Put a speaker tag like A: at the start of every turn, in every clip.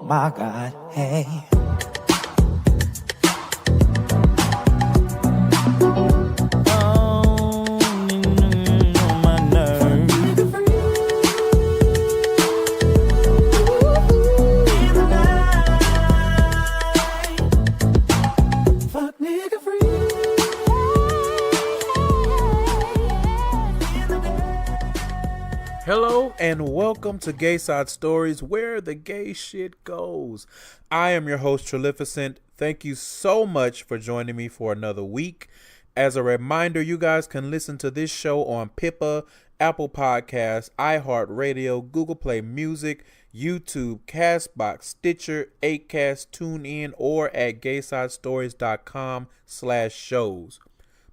A: my God, hey.
B: Hello and welcome to Gayside Stories, where the gay shit goes. I am your host, TRILLIFICENT. Thank you so much for joining me for another week. As a reminder, you guys can listen to this show on Pippa, Apple Podcasts, iHeartRadio, Google Play Music, YouTube, Castbox, Stitcher, Acast, TuneIn, or at GaysideStories.com/shows.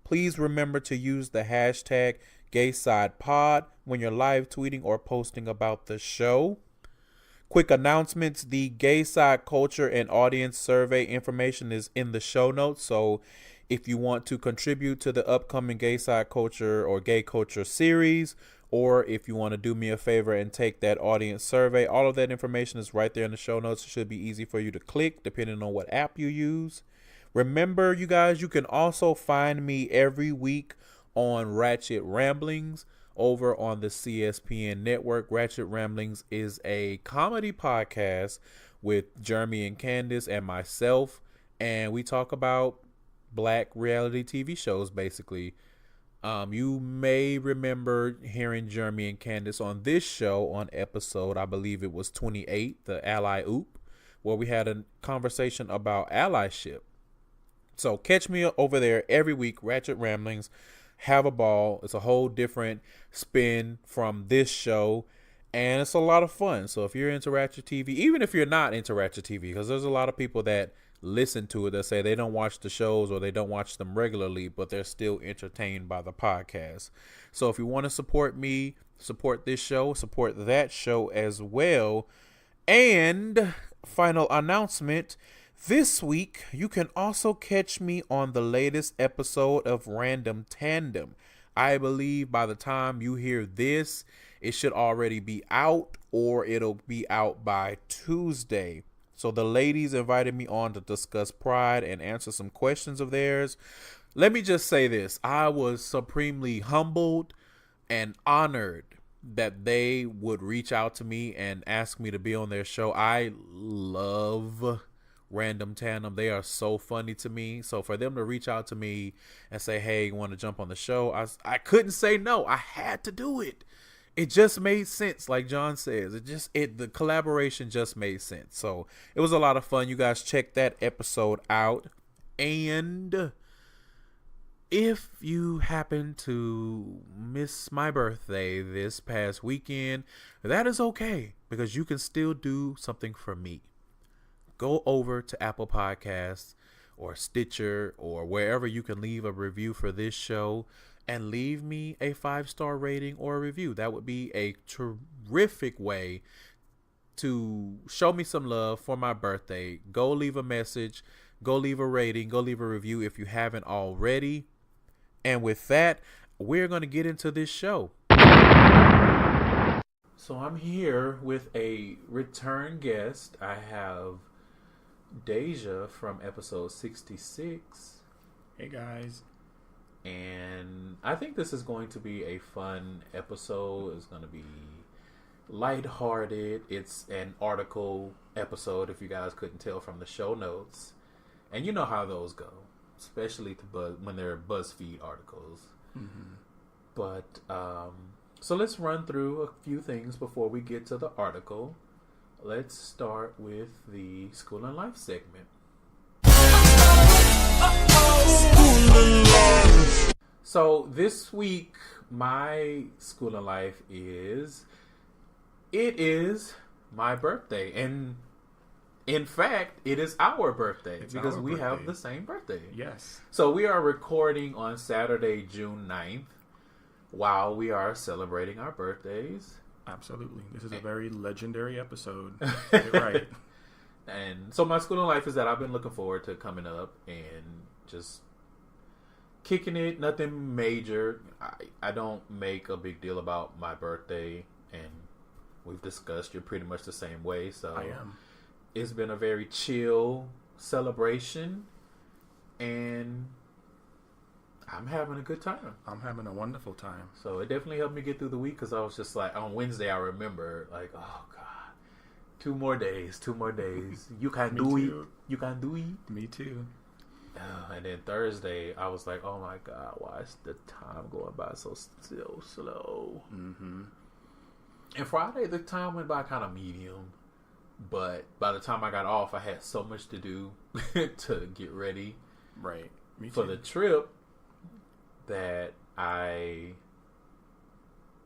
B: Please remember to use the hashtag GaysidePod when you're live tweeting or posting about the show. Quick announcements: the Gayside Culture and Audience Survey information is in the show notes. So if you want to contribute to the upcoming Gayside Culture or Gay Culture series, or if you want to do me a favor and take that audience survey, all of that information is right there in the show notes. It should be easy for you to click depending on what app you use. Remember, you guys, you can also find me every week on Ratchet Ramblings over on the CSPN network. Ratchet Ramblings is a comedy podcast with Jeremy and Candace and myself, and we talk about black reality TV shows, basically. You may remember hearing Jeremy and Candace on this show on episode, I believe it was 28, the Ally Oop, where we had a conversation about allyship. So catch me over there every week, Ratchet Ramblings. Have a ball. It's a whole different spin from this show, and it's a lot of fun. So if you're into Ratchet TV, even if you're not into Ratchet TV, because there's a lot of people that listen to it that say they don't watch the shows or they don't watch them regularly, but they're still entertained by the podcast. So if you want to support me, support this show, support that show as well. And final announcement: this week, you can also catch me on the latest episode of Random Tandem. I believe by the time you hear this, it should already be out, or it'll be out by Tuesday. So the ladies invited me on to discuss Pride and answer some questions of theirs. Let me just say this. I was supremely humbled and honored that they would reach out to me and ask me to be on their show. I love Random Tandem. They are so funny to me. So for them to reach out to me and say, hey, you want to jump on the show? I couldn't say no. I had to do it. It just made sense. Like John says, the collaboration just made sense. So it was a lot of fun. You guys check that episode out. And if you happen to miss my birthday this past weekend, that is okay, because you can still do something for me. Go over to Apple Podcasts or Stitcher or wherever you can leave a review for this show and leave me a 5-star rating or a review. That would be a terrific way to show me some love for my birthday. Go leave a message, go leave a rating, go leave a review if you haven't already. And with that, we're going to get into this show. So I'm here with a return guest. I have Dayja from episode 66.
C: Hey guys.
B: And I think this is going to be a fun episode. It's going to be lighthearted. It's an article episode, if you guys couldn't tell from the show notes. And you know how those go, especially when they're Buzzfeed articles. Mm-hmm. But so let's run through a few things before we get to the article. Let's start with the School and Life segment. So this week, my School and Life is my birthday. And in fact, it is our birthday because we have the same birthday.
C: Yes.
B: So we are recording on Saturday, June 9th, while we are celebrating our birthdays.
C: Absolutely. This is a very legendary episode. Get it right.
B: And so my School and Life is that I've been looking forward to coming up and just kicking it. Nothing major. I don't make a big deal about my birthday, and we've discussed you're pretty much the same way. So
C: I am.
B: it's been a very chill celebration, and I'm having a good time.
C: I'm having a wonderful time.
B: So it definitely helped me get through the week because I was just like, on Wednesday, I remember, like, oh, God, 2 more days. You can do it. You can do it.
C: Me too.
B: And then Thursday, I was like, oh, my God, why is the time going by so slow?
C: Mm-hmm.
B: And Friday, the time went by kind of medium. But by the time I got off, I had so much to do to get ready.
C: Right. Me
B: for
C: too.
B: the trip that I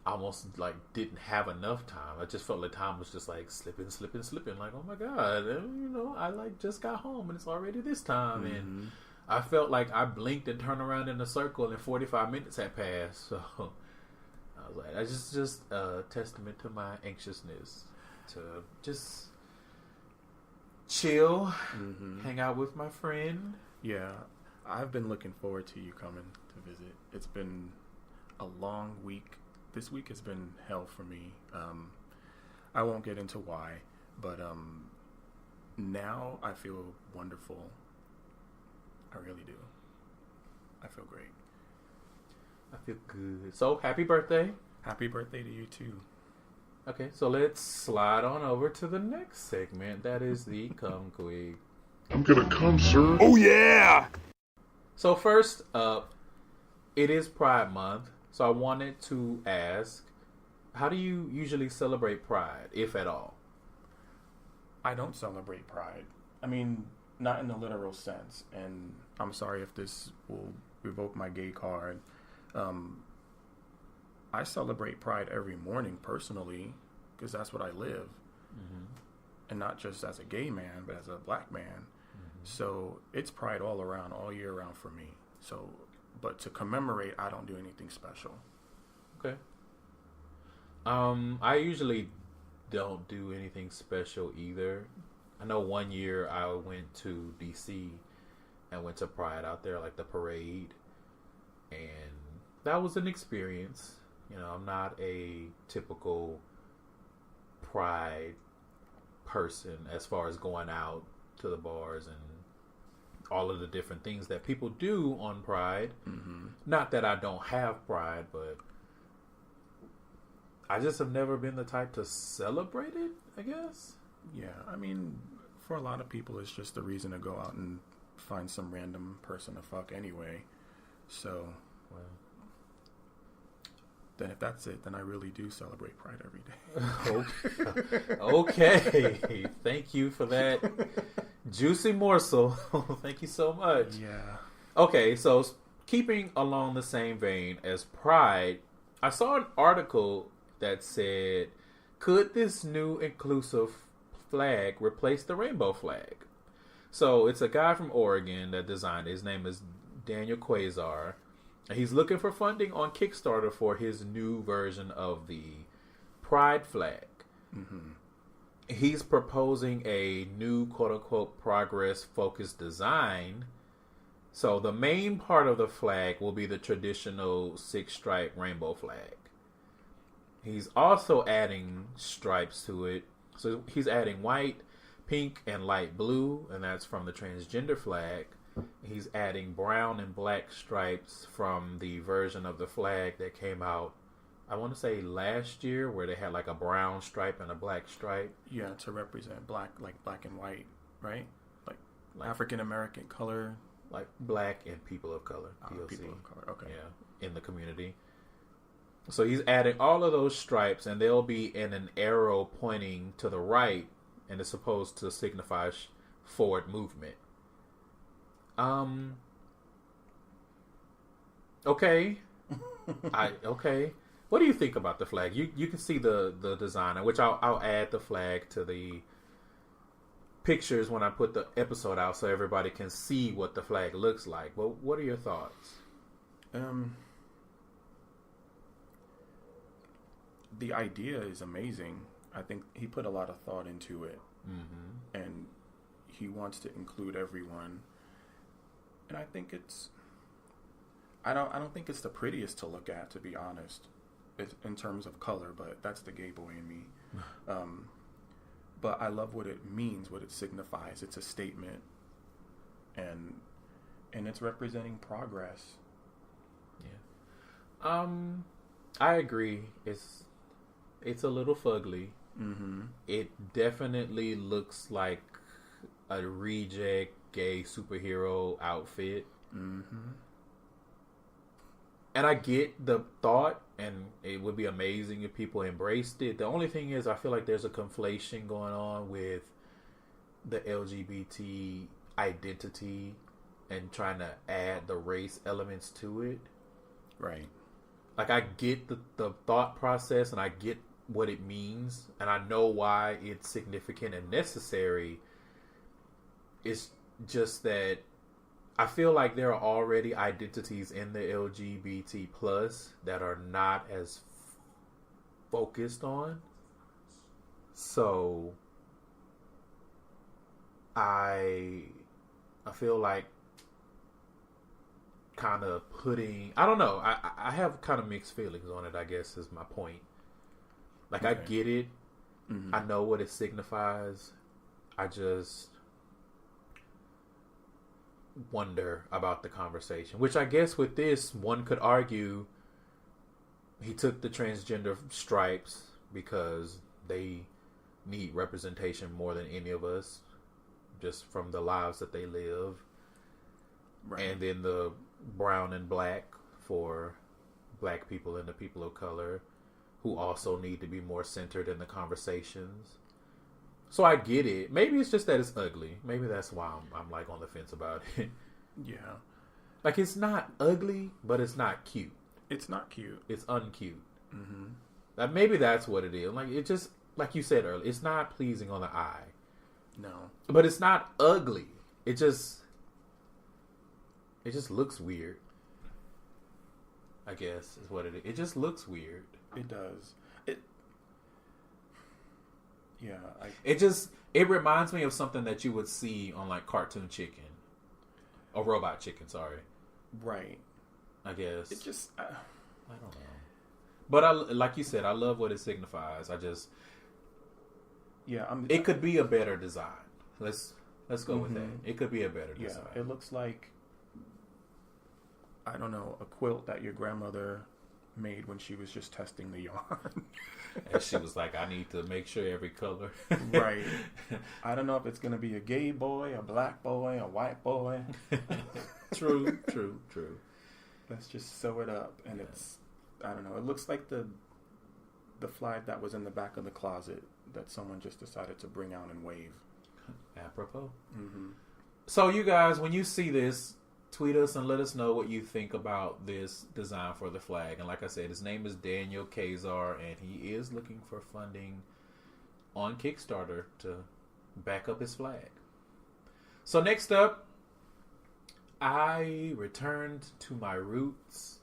B: almost like didn't have enough time. I just felt like time was just like slipping. Like, oh my God, I like just got home and it's already this time.
C: Mm-hmm.
B: And I felt like I blinked and turned around in a circle and 45 minutes had passed. So I was like, that's just a testament to my anxiousness to just chill, hang out with my friend.
C: Yeah, I've been looking forward to you coming to visit. It's been a long week. This week has been hell for me. I won't get into why, but now I feel wonderful. I really do. I feel great.
B: I feel good. So, happy birthday.
C: Happy birthday to you too.
B: Okay, so let's slide on over to the next segment. That is the Come Quick.
A: I'm gonna come, sir. Oh, yeah!
B: So first up, it is Pride Month. So I wanted to ask, how do you usually celebrate Pride, if at all?
C: I don't celebrate Pride. I mean, not in the literal sense. And I'm sorry if this will revoke my gay card. I celebrate Pride every morning personally because that's what I live. Mm-hmm. And not just as a gay man, but as a black man. Mm-hmm. So it's Pride all around, all year round for me. So, but to commemorate, I don't do anything special.
B: Okay. I usually don't do anything special either. I know one year I went to DC and went to Pride out there, like the parade. And that was an experience. I'm not a typical Pride person as far as going out to the bars and all of the different things that people do on Pride. Mm-hmm. Not that I don't have Pride, but I just have never been the type to celebrate it, I guess.
C: Yeah, I mean, for a lot of people, it's just a reason to go out and find some random person to fuck anyway. So, well, then if that's it, then I really do celebrate Pride every day.
B: Okay. Thank you for that juicy morsel. Thank you so much.
C: Yeah.
B: Okay, so keeping along the same vein as Pride, I saw an article that said, could this new inclusive flag replace the rainbow flag? So it's a guy from Oregon that designed it. His name is Daniel Quasar. He's looking for funding on Kickstarter for his new version of the Pride flag. Mm-hmm. He's proposing a new quote-unquote progress-focused design. So the main part of the flag will be the traditional 6-stripe rainbow flag. He's also adding stripes to it. So he's adding white, pink, and light blue, and that's from the transgender flag. He's adding brown and black stripes from the version of the flag that came out, I want to say last year, where they had like a brown stripe and a black stripe.
C: Yeah, to represent black, like black and white, right? Like African American color.
B: Like black and people of color.
C: People of color, okay.
B: Yeah, in the community. So he's adding all of those stripes, and they'll be in an arrow pointing to the right, and it's supposed to signify forward movement. Okay. Okay. What do you think about the flag? You can see the design, which I'll add the flag to the pictures when I put the episode out so everybody can see what the flag looks like. But what are your thoughts?
C: The idea is amazing. I think he put a lot of thought into it. Mm-hmm. And he wants to include everyone. And I think I don't think it's the prettiest to look at, to be honest, in terms of color, but that's the gay boy in me. but I love what it means, what it signifies. It's a statement, and it's representing progress.
B: Yeah. I agree. It's a little fugly.
C: Mm-hmm.
B: It definitely looks like a reject gay superhero outfit.
C: Mm-hmm.
B: And I get the thought, and it would be amazing if people embraced it. The only thing is, I feel like there's a conflation going on with the LGBT identity and trying to add the race elements to it.
C: Right.
B: Like, I get the thought process, and I get what it means, and I know why it's significant and necessary. It's just that I feel like there are already identities in the LGBT plus that are not as focused on. So I feel like kind of putting, I don't know, I have kind of mixed feelings on it, I guess is my point. Like, okay. I get it. Mm-hmm. I know what it signifies. I just wonder about the conversation, which I guess with this, one could argue he took the transgender stripes because they need representation more than any of us, just from the lives that they live. Right. And then the brown and black for black people and the people of color, who also need to be more centered in the conversations. So I get it. Maybe it's just that it's ugly. Maybe that's why I'm like on the fence about it.
C: Yeah.
B: Like, it's not ugly, but it's not cute.
C: It's not cute.
B: It's uncute.
C: Mm-hmm.
B: Like, maybe that's what it is. Like, it just, like you said earlier, it's not pleasing on the eye.
C: No.
B: But it's not ugly. It just looks weird. I guess is what it is. It just looks weird.
C: It does.
B: It reminds me of something that you would see on like Cartoon Chicken. Or Robot Chicken, sorry.
C: Right.
B: I guess.
C: It just
B: I don't know. But like you said, I love what it signifies. It could be a better design. Let's go with that. It could be a better design.
C: Yeah, it looks like, I don't know, a quilt that your grandmother made when she was just testing the yarn.
B: And she was like, I need to make sure every color.
C: Right. I don't know if it's going to be a gay boy, a black boy, a white boy.
B: True.
C: Let's just sew it up. And it's, I don't know, it looks like the flag that was in the back of the closet that someone just decided to bring out and wave.
B: Apropos.
C: Mm-hmm.
B: So you guys, when you see this, tweet us and let us know what you think about this design for the flag. And like I said, his name is Daniel Kazar, and he is looking for funding on Kickstarter to back up his flag. So next up, I returned to my roots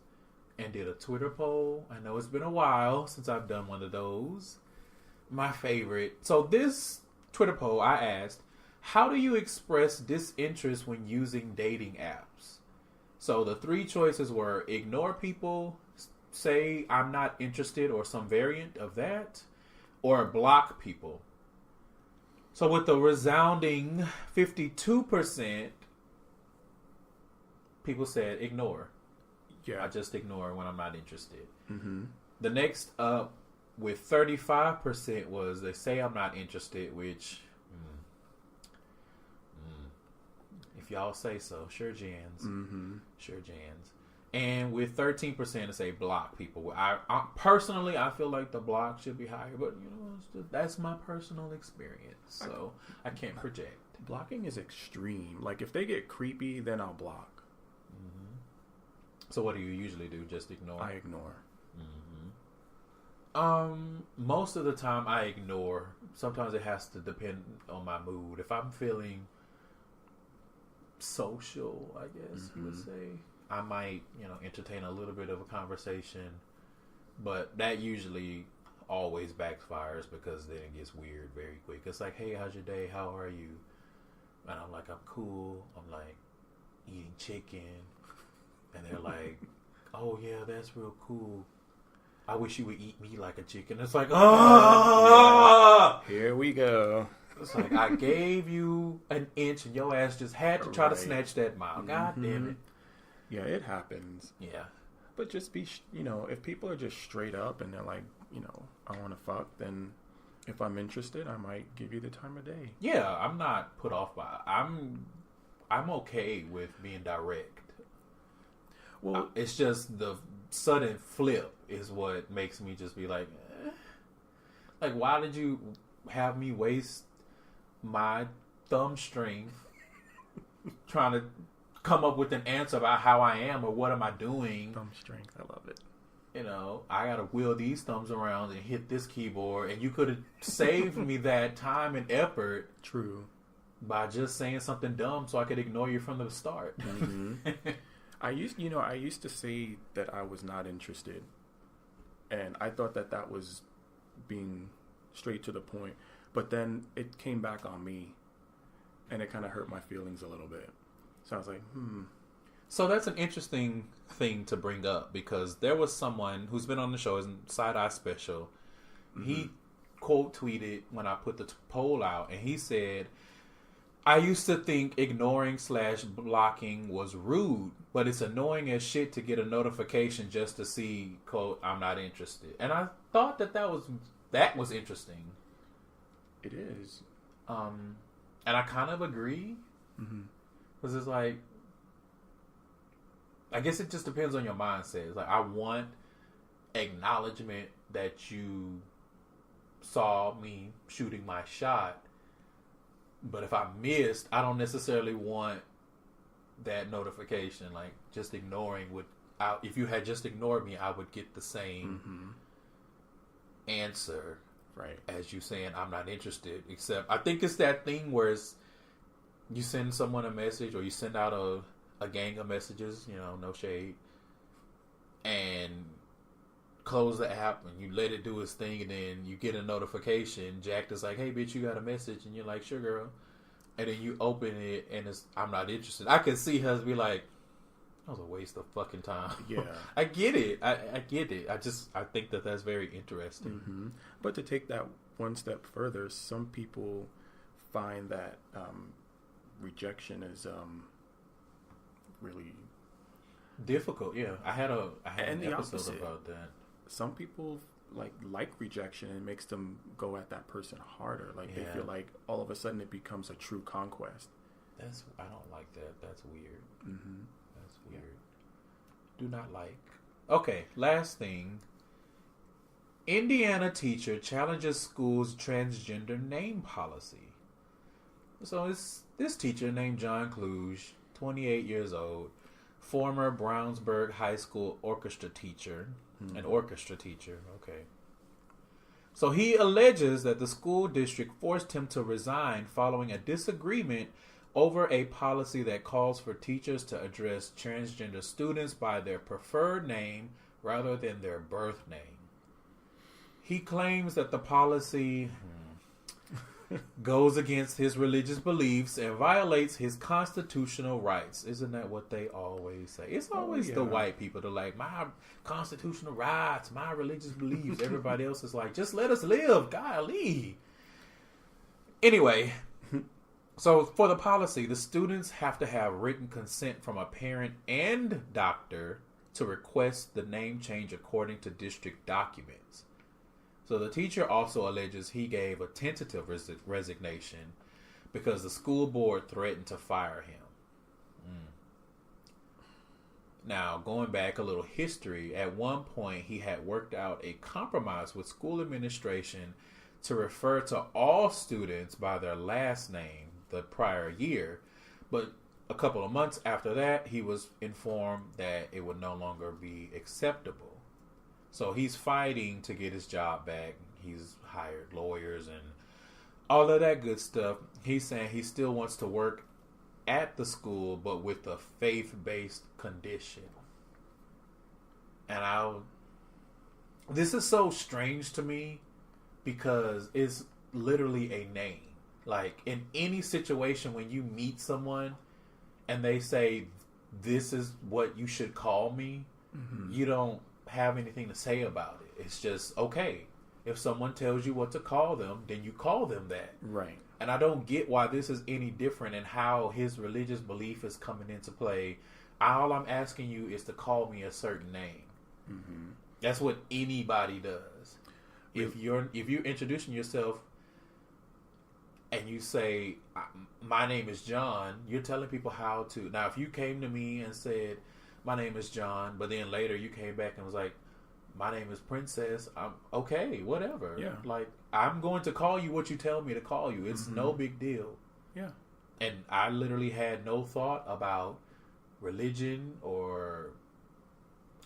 B: and did a Twitter poll. I know it's been a while since I've done one of those. My favorite. So this Twitter poll, I asked, how do you express disinterest when using dating apps? So the three choices were ignore people, say I'm not interested or some variant of that, or block people. So with the resounding 52%, people said ignore.
C: Yeah.
B: I just ignore when I'm not interested.
C: Mm-hmm.
B: The next up with 35% was they say I'm not interested, which... if y'all say so. Sure, Jans.
C: Mm-hmm.
B: Sure, Jans. And with 13% to say block people. I personally, I feel like the block should be higher, but you know, that's my personal experience, so I can't project.
C: Blocking is extreme. Like, if they get creepy, then I'll block.
B: Mm-hmm. So what do you usually do? Just ignore?
C: I ignore.
B: Mm-hmm. Most of the time I ignore. Sometimes it has to depend on my mood. If I'm feeling social, I guess you would say, I might, entertain a little bit of a conversation, but that usually always backfires because then it gets weird very quick. It's like, hey, how's your day? How are you? And I'm like, I'm cool. I'm like eating chicken. And they're like, oh yeah, that's real cool. I wish you would eat me like a chicken. It's like, ah!
C: Here we go.
B: It's like, I gave you an inch and your ass just had to try to
C: Right.
B: snatch that mile. God damn it.
C: Yeah, it happens.
B: Yeah.
C: But just be, if people are just straight up and they're like, I want to fuck, then if I'm interested, I might give you the time of day.
B: Yeah, I'm not put off by I'm okay with being direct.
C: Well,
B: It's just the sudden flip is what makes me just be like, like, why did you have me waste my thumb strength trying to come up with an answer about how I am or what am I doing?
C: thumb strength, I love it.
B: I gotta wheel these thumbs around and hit this keyboard, and you could have saved me that time and effort.
C: True.
B: By just saying something dumb so I could ignore you from the start.
C: I used to say that I was not interested, and I thought that was being straight to the point. But then it came back on me, and it kind of hurt my feelings a little bit. So I was like,
B: So that's an interesting thing to bring up, because there was someone who's been on the show, his Side Eye Special. He quote tweeted when I put the poll out, and he said, I used to think ignoring/blocking was rude, but it's annoying as shit to get a notification just to see, quote, I'm not interested. And I thought that was interesting.
C: it is.
B: And I kind of agree. Because it's like, I guess it just depends on your mindset. It's like, I want acknowledgement that you saw me shooting my shot. But if I missed, I don't necessarily want that notification. Like, just ignoring if you had just ignored me, I would get the same answer,
C: Right.
B: as you saying I'm not interested. Except I think it's that thing where you send someone a message, or you send out a gang of messages, no shade, and close the app and you let it do its thing, and then you get a notification. Jack is like, hey bitch, you got a message, and you're like, sure girl, and then you open it and it's, I'm not interested. I can see her be like, that was a waste of fucking time.
C: Yeah.
B: I get it. I get it. I think that's very interesting.
C: But to take that one step further, some people find that rejection is really
B: Difficult. Yeah, I had an
C: the
B: episode
C: opposite.
B: about that.
C: Some people like rejection, and it makes them go at that person harder. Like they feel like all of a sudden it becomes a true conquest.
B: I don't like that. That's weird. That's weird. Do not like. Okay, last thing. Indiana teacher challenges school's transgender name policy. So it's this teacher named John Kluge, 28 years old, former Brownsburg High School orchestra teacher. An orchestra teacher, okay. So he alleges that the school district forced him to resign following a disagreement over a policy that calls for teachers to address transgender students by their preferred name rather than their birth name. He claims that the policy goes against his religious beliefs and violates his constitutional rights. Isn't that what they always say? It's always the white people that are like, my constitutional rights, my religious beliefs. Everybody else is like, just let us live, golly. Anyway, so for the policy, the students have to have written consent from a parent and doctor to request the name change according to district documents. So the teacher also alleges he gave a tentative resignation because the school board threatened to fire him. Now, going back a little history, at one point he had worked out a compromise with school administration to refer to all students by their last name the prior year. But a couple of months after that, he was informed that it would no longer be acceptable. So he's fighting to get his job back. He's hired lawyers and all of that good stuff. He's saying he still wants to work at the school, but with a faith-based condition. And this is so strange to me because it's literally a name. Like, in any situation when you meet someone and they say, this is what you should call me, you don't have anything to say about it. It's just, okay, if someone tells you what to call them, then you call them that.
C: Right.
B: And I don't get why this is any different in how his religious belief is coming into play. All I'm asking you is to call me a certain name. Mm-hmm. That's what anybody does. If you're introducing yourself and you say, my name is John, you're telling people how to. Now, if you came to me and said, my name is John, but then later you came back and was like, my name is Princess, I'm okay, whatever.
C: Yeah.
B: Like, I'm going to call you what you tell me to call you. It's no big deal.
C: Yeah.
B: And I literally had no thought about religion or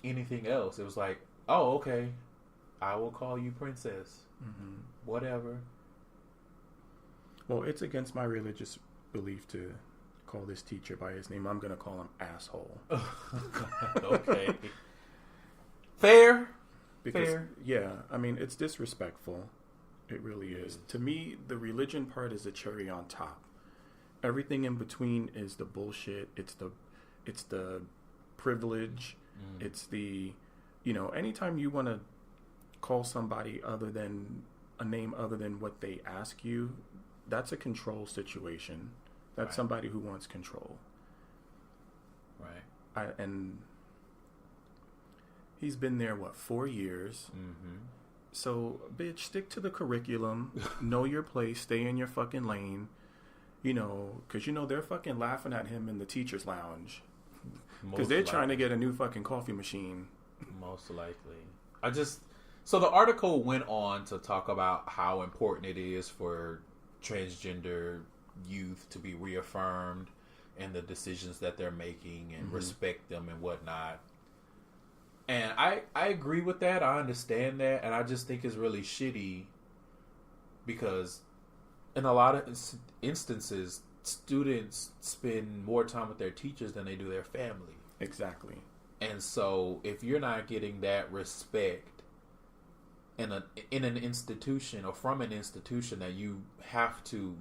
B: anything else. It was like, oh, okay, I will call you Princess. Mm-hmm. Whatever.
C: Well, it's against my religious belief to call this teacher by his name. I'm going to call him asshole.
B: Okay. Fair.
C: Because,
B: Fair.
C: yeah, I mean, it's disrespectful. It really is. To me, the religion part is a cherry on top. Everything in between is the bullshit. It's the privilege. It's the, anytime you want to call somebody other than a name other than what they ask you, that's a control situation. That's somebody who wants control.
B: Right.
C: And he's been there, 4 years? Mm-hmm. So, bitch, stick to the curriculum. Know your place. Stay in your fucking lane. Because, they're fucking laughing at him in the teacher's lounge. Because they're trying to get a new fucking coffee machine.
B: Most likely. So the article went on to talk about how important it is for transgender youth to be reaffirmed in the decisions that they're making and respect them and whatnot. And I agree with that. I understand that. And I just think it's really shitty because in a lot of instances, students spend more time with their teachers than they do their family.
C: Exactly.
B: And so if you're not getting that respect in an institution or from an institution that you have to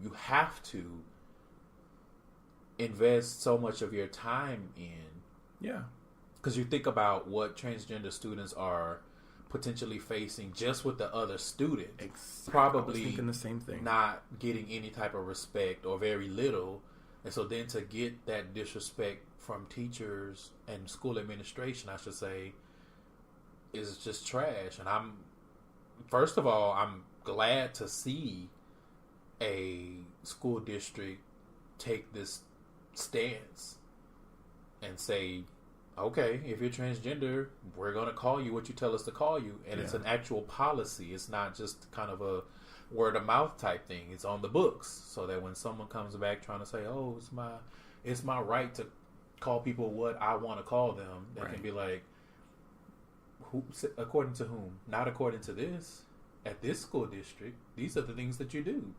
B: invest so much of your time in.
C: Yeah.
B: Because you think about what transgender students are potentially facing just with the other students.
C: Exactly.
B: Probably
C: I was thinking the same thing.
B: Not getting any type of respect or very little. And so then to get that disrespect from teachers and school administration, I should say, is just trash. And first of all, I'm glad to see a school district take this stance and say, okay, if you're transgender, we're going to call you what you tell us to call you. And it's an actual policy. It's not just kind of a word of mouth type thing. It's on the books so that when someone comes back trying to say, oh, it's my right to call people what I want to call them, they can be like, who, according to whom? Not according to this. At this school district, these are the things that you do.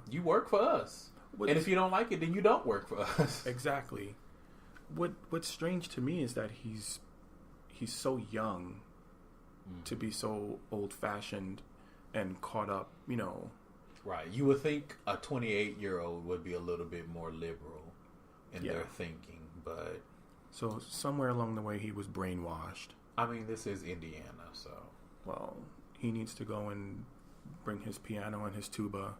B: You work for us. And if you don't like it, then you don't work for us.
C: Exactly. What's strange to me is that he's so young to be so old-fashioned and caught up,
B: Right. You would think a 28-year-old would be a little bit more liberal in their thinking, but...
C: So somewhere along the way he was brainwashed.
B: I mean, this is Indiana, so...
C: Well, he needs to go and bring his piano and his tuba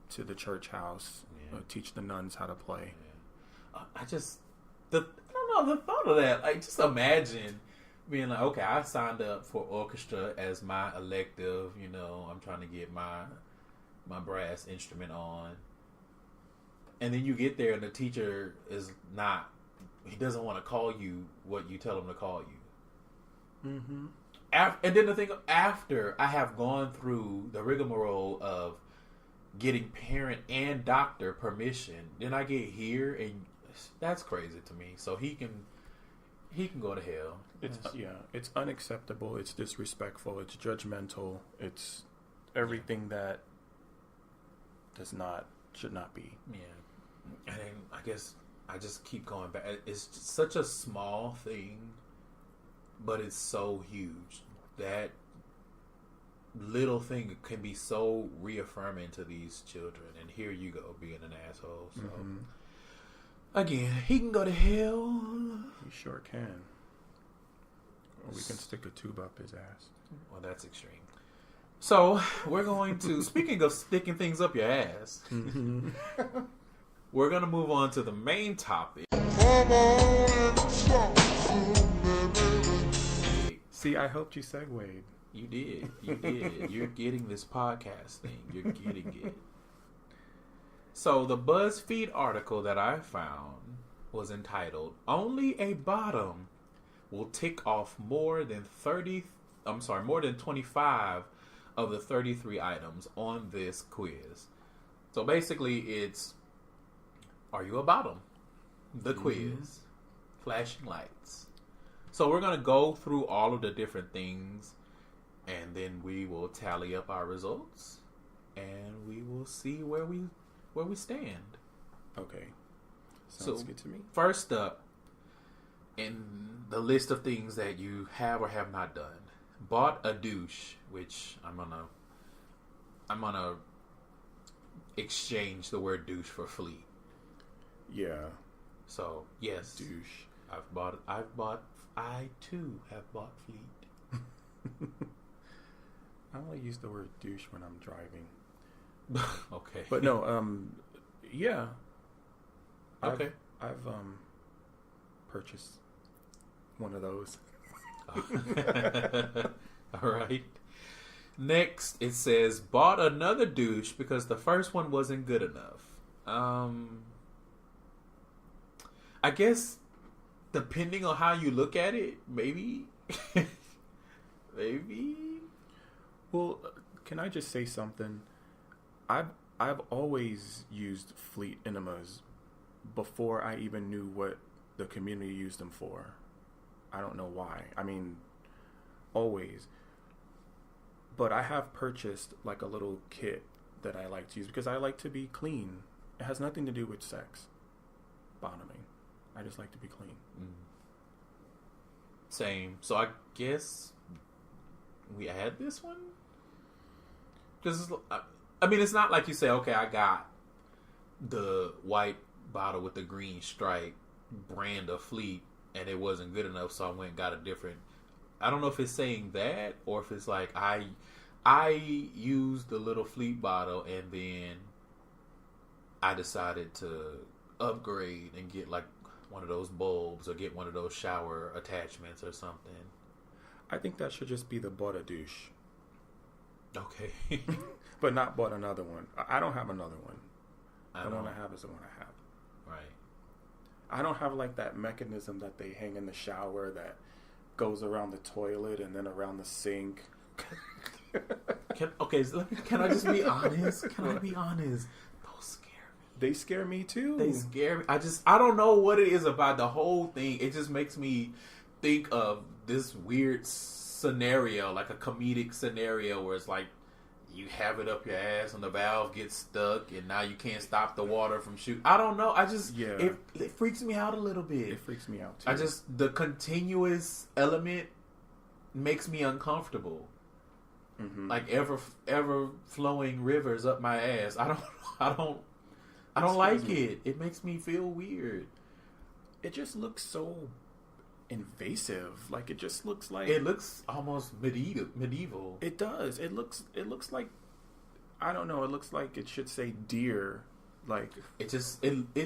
C: to the church house, teach the nuns how to play.
B: Yeah. I don't know, the thought of that, like, just imagine being like, okay, I signed up for orchestra as my elective, I'm trying to get my brass instrument on. And then you get there and the teacher he doesn't want to call you what you tell him to call you. Mm-hmm. And then the thing, after I have gone through the rigmarole of getting parent and doctor permission, then I get here and that's crazy to me. So he can go to hell.
C: It's unacceptable. It's disrespectful. It's judgmental. It's everything that should not be.
B: Yeah. And then I guess I just keep going back. It's such a small thing, but it's so huge. That little thing can be so reaffirming to these children. And here you go, being an asshole. So, again, he can go to hell.
C: He sure can. Or we can stick a tube up his ass.
B: Well, that's extreme. So, we're going to, speaking of sticking things up your ass, we're going to move on to the main topic.
C: See, I helped you segue.
B: You did. You did. You're getting this podcast thing. You're getting it. So, the Buzzfeed article that I found was entitled, "Only a Bottom Will Tick Off more than 25 of the 33 items on this quiz." So basically it's, are you a bottom? The quiz. Flashing lights. So we're going to go through all of the different things, and then we will tally up our results, and we will see where we stand.
C: Okay. Sounds good to me.
B: First up, in the list of things that you have or have not done, bought a douche, which I'm gonna exchange the word douche for fleet.
C: Yeah.
B: So yes,
C: douche.
B: I too have bought fleet.
C: I only use the word douche when I'm driving.
B: Okay.
C: But no, yeah.
B: Okay.
C: I've purchased one of those.
B: All right. Next, it says, bought another douche because the first one wasn't good enough. I guess, depending on how you look at it, maybe. Maybe.
C: Well, can I just say something? I've always used fleet enemas before I even knew what the community used them for. I don't know why. I mean, always. But I have purchased like a little kit that I like to use because I like to be clean. It has nothing to do with sex. Bottoming. I just like to be clean.
B: Same. So I guess we add this one? Because, I mean, it's not like you say, okay, I got the white bottle with the green stripe brand of fleet and it wasn't good enough, so I went and got a different. I don't know if it's saying that or if it's like I used the little fleet bottle and then I decided to upgrade and get like one of those bulbs or get one of those shower attachments or something.
C: I think that should just be the bought a douche.
B: Okay.
C: But not bought another one. I don't have another one. The one I have is the one I have.
B: Right.
C: I don't have like that mechanism that they hang in the shower that goes around the toilet and then around the sink.
B: Can I just be honest? Can I be honest? Those scare me.
C: They scare me too.
B: They scare me. I don't know what it is about the whole thing. It just makes me think of this weird scenario, like a comedic scenario where it's like you have it up your ass and the valve gets stuck and now you can't stop the water from shooting. I don't know. It freaks me out a little bit.
C: It freaks me out too.
B: The continuous element makes me uncomfortable. Mm-hmm. Like ever flowing rivers up my ass. I don't like it. It makes me feel weird.
C: It just looks so invasive. Like it just looks like
B: it looks almost medieval.
C: It does. It looks like I don't know. It looks like it should say deer. Like it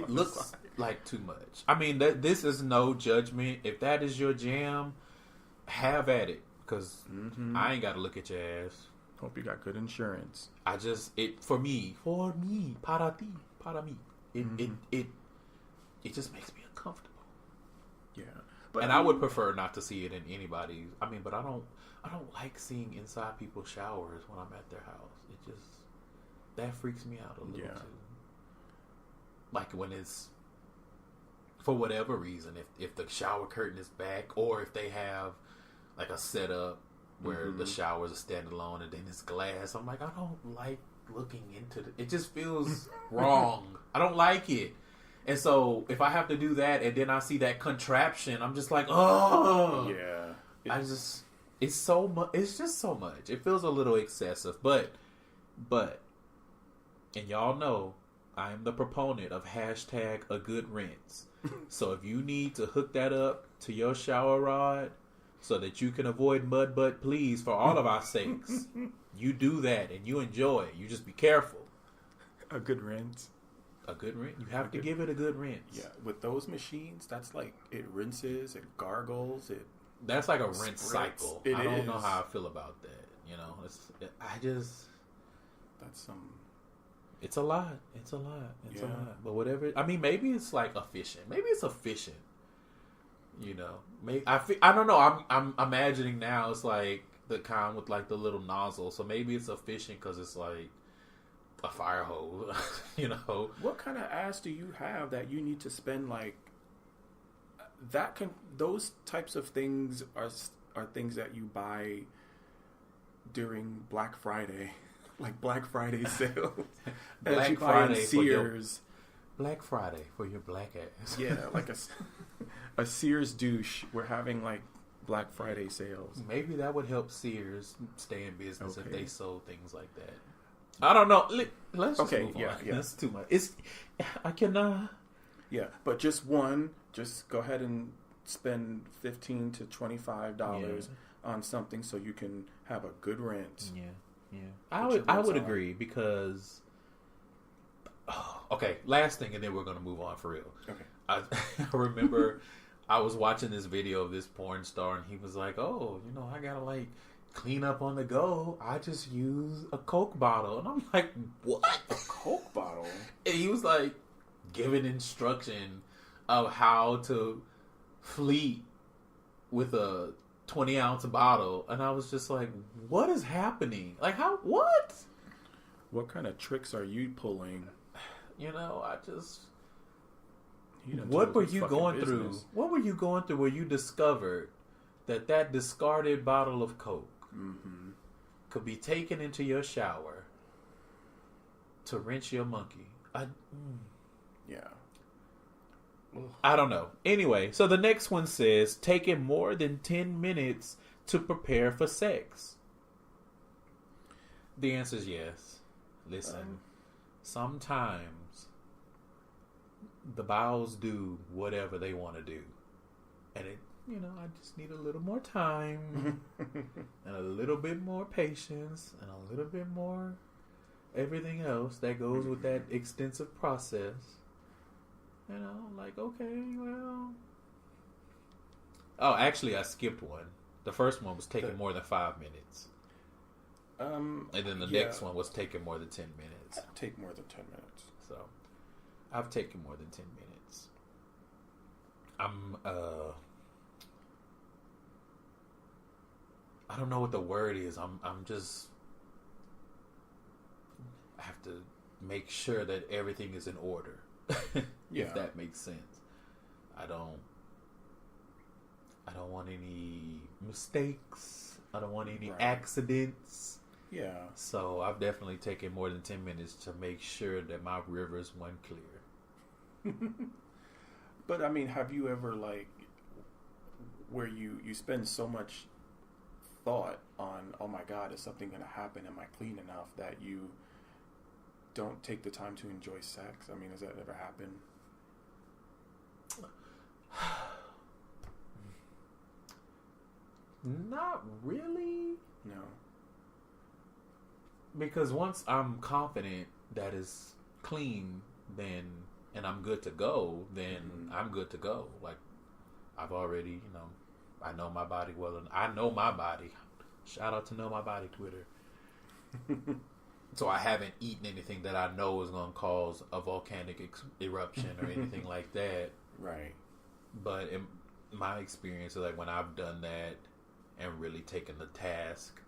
C: looks like too much. I mean, this is no judgment. If that is your jam, have at it. Because I ain't got to look at your ass. Hope you got good insurance.
B: For me, para mí, it just makes me uncomfortable.
C: Yeah,
B: and I would prefer not to see it in anybody. I mean, but I don't like seeing inside people's showers when I'm at their house. That freaks me out a little too. Like when it's, for whatever reason, if the shower curtain is back or if they have like a setup where the showers are standalone and then it's glass. I'm like, I don't like looking into it. It just feels wrong. I don't like it. And so if I have to do that and then I see that contraption, I'm just like, oh.
C: Yeah.
B: It's so much. It's just so much. It feels a little excessive. But, and y'all know, I am the proponent of #a good rinse. So if you need to hook that up to your shower rod, so that you can avoid mud butt, please, for all of our sakes. You do that and you enjoy it. You just be careful.
C: A good rinse.
B: A good rinse. You have to give it a good rinse.
C: Yeah, with those machines, that's like it rinses, it gargles, it.
B: That's like a rinse cycle.
C: I
B: don't know how I feel about that. You know,
C: that's some.
B: It's a lot. It's a lot. It's a lot. But whatever. I mean, maybe it's like efficient. Maybe it's efficient. You know, maybe I don't know. I'm imagining now it's like the kind with like the little nozzle. So maybe it's efficient because it's like a fire hose. You know,
C: what kind of ass do you have that you need to spend like that? Those types of things are things that you buy during Black Friday, like Black Friday sales.
B: Black Friday Sears. Black Friday for your black ass.
C: Yeah, like a Sears douche. We're having like Black Friday sales.
B: Maybe that would help Sears stay in business if they sold things like that. I don't know. Let's just move on. That's too much. I can.
C: Yeah, but just go ahead and spend $15 to $25 on something so you can have a good rinse.
B: Yeah. I would agree because. Okay, last thing, and then we're gonna move on for real.
C: Okay.
B: I remember I was watching this video of this porn star, and he was like, "Oh, I gotta like clean up on the go. I just use a Coke bottle," and I'm like, "What?
C: A Coke bottle?"
B: And he was like giving instruction of how to fleet with a 20-ounce bottle, and I was just like, "What is happening? Like, how? What?
C: What kind of tricks are you pulling?"
B: I just... What were you going through? What were you going through where you discovered that discarded bottle of Coke could be taken into your shower to rinse your monkey?
C: Yeah.
B: I don't know. Anyway, so the next one says, taking more than 10 minutes to prepare for sex. The answer is yes. Listen, sometimes the bowels do whatever they want to do. And I just need a little more time and a little bit more patience and a little bit more everything else that goes with that extensive process. Like, okay, well. Oh, actually, I skipped one. The first one was taking more than 5 minutes. And then the next one was taking more than 10 minutes.
C: Take more than 10 minutes.
B: So, I've taken more than 10 minutes. I don't know what the word is. I have to make sure that everything is in order. If that makes sense. I don't want any mistakes. I don't want any accidents.
C: Yeah.
B: So I've definitely taken more than 10 minutes to make sure that my rivers went clear.
C: But I mean, have you ever where you spend so much thought on, oh my God, is something going to happen? Am I clean enough that you don't take the time to enjoy sex? I mean, has that ever happened?
B: Not really.
C: No.
B: Because once I'm confident that it's clean, and I'm good to go, then I'm good to go. Like, I've already, I know my body well, and I know my body. Shout out to Know My Body Twitter. So I haven't eaten anything that I know is going to cause a volcanic eruption or anything like that.
C: Right.
B: But in my experience, like when I've done that and really taken the task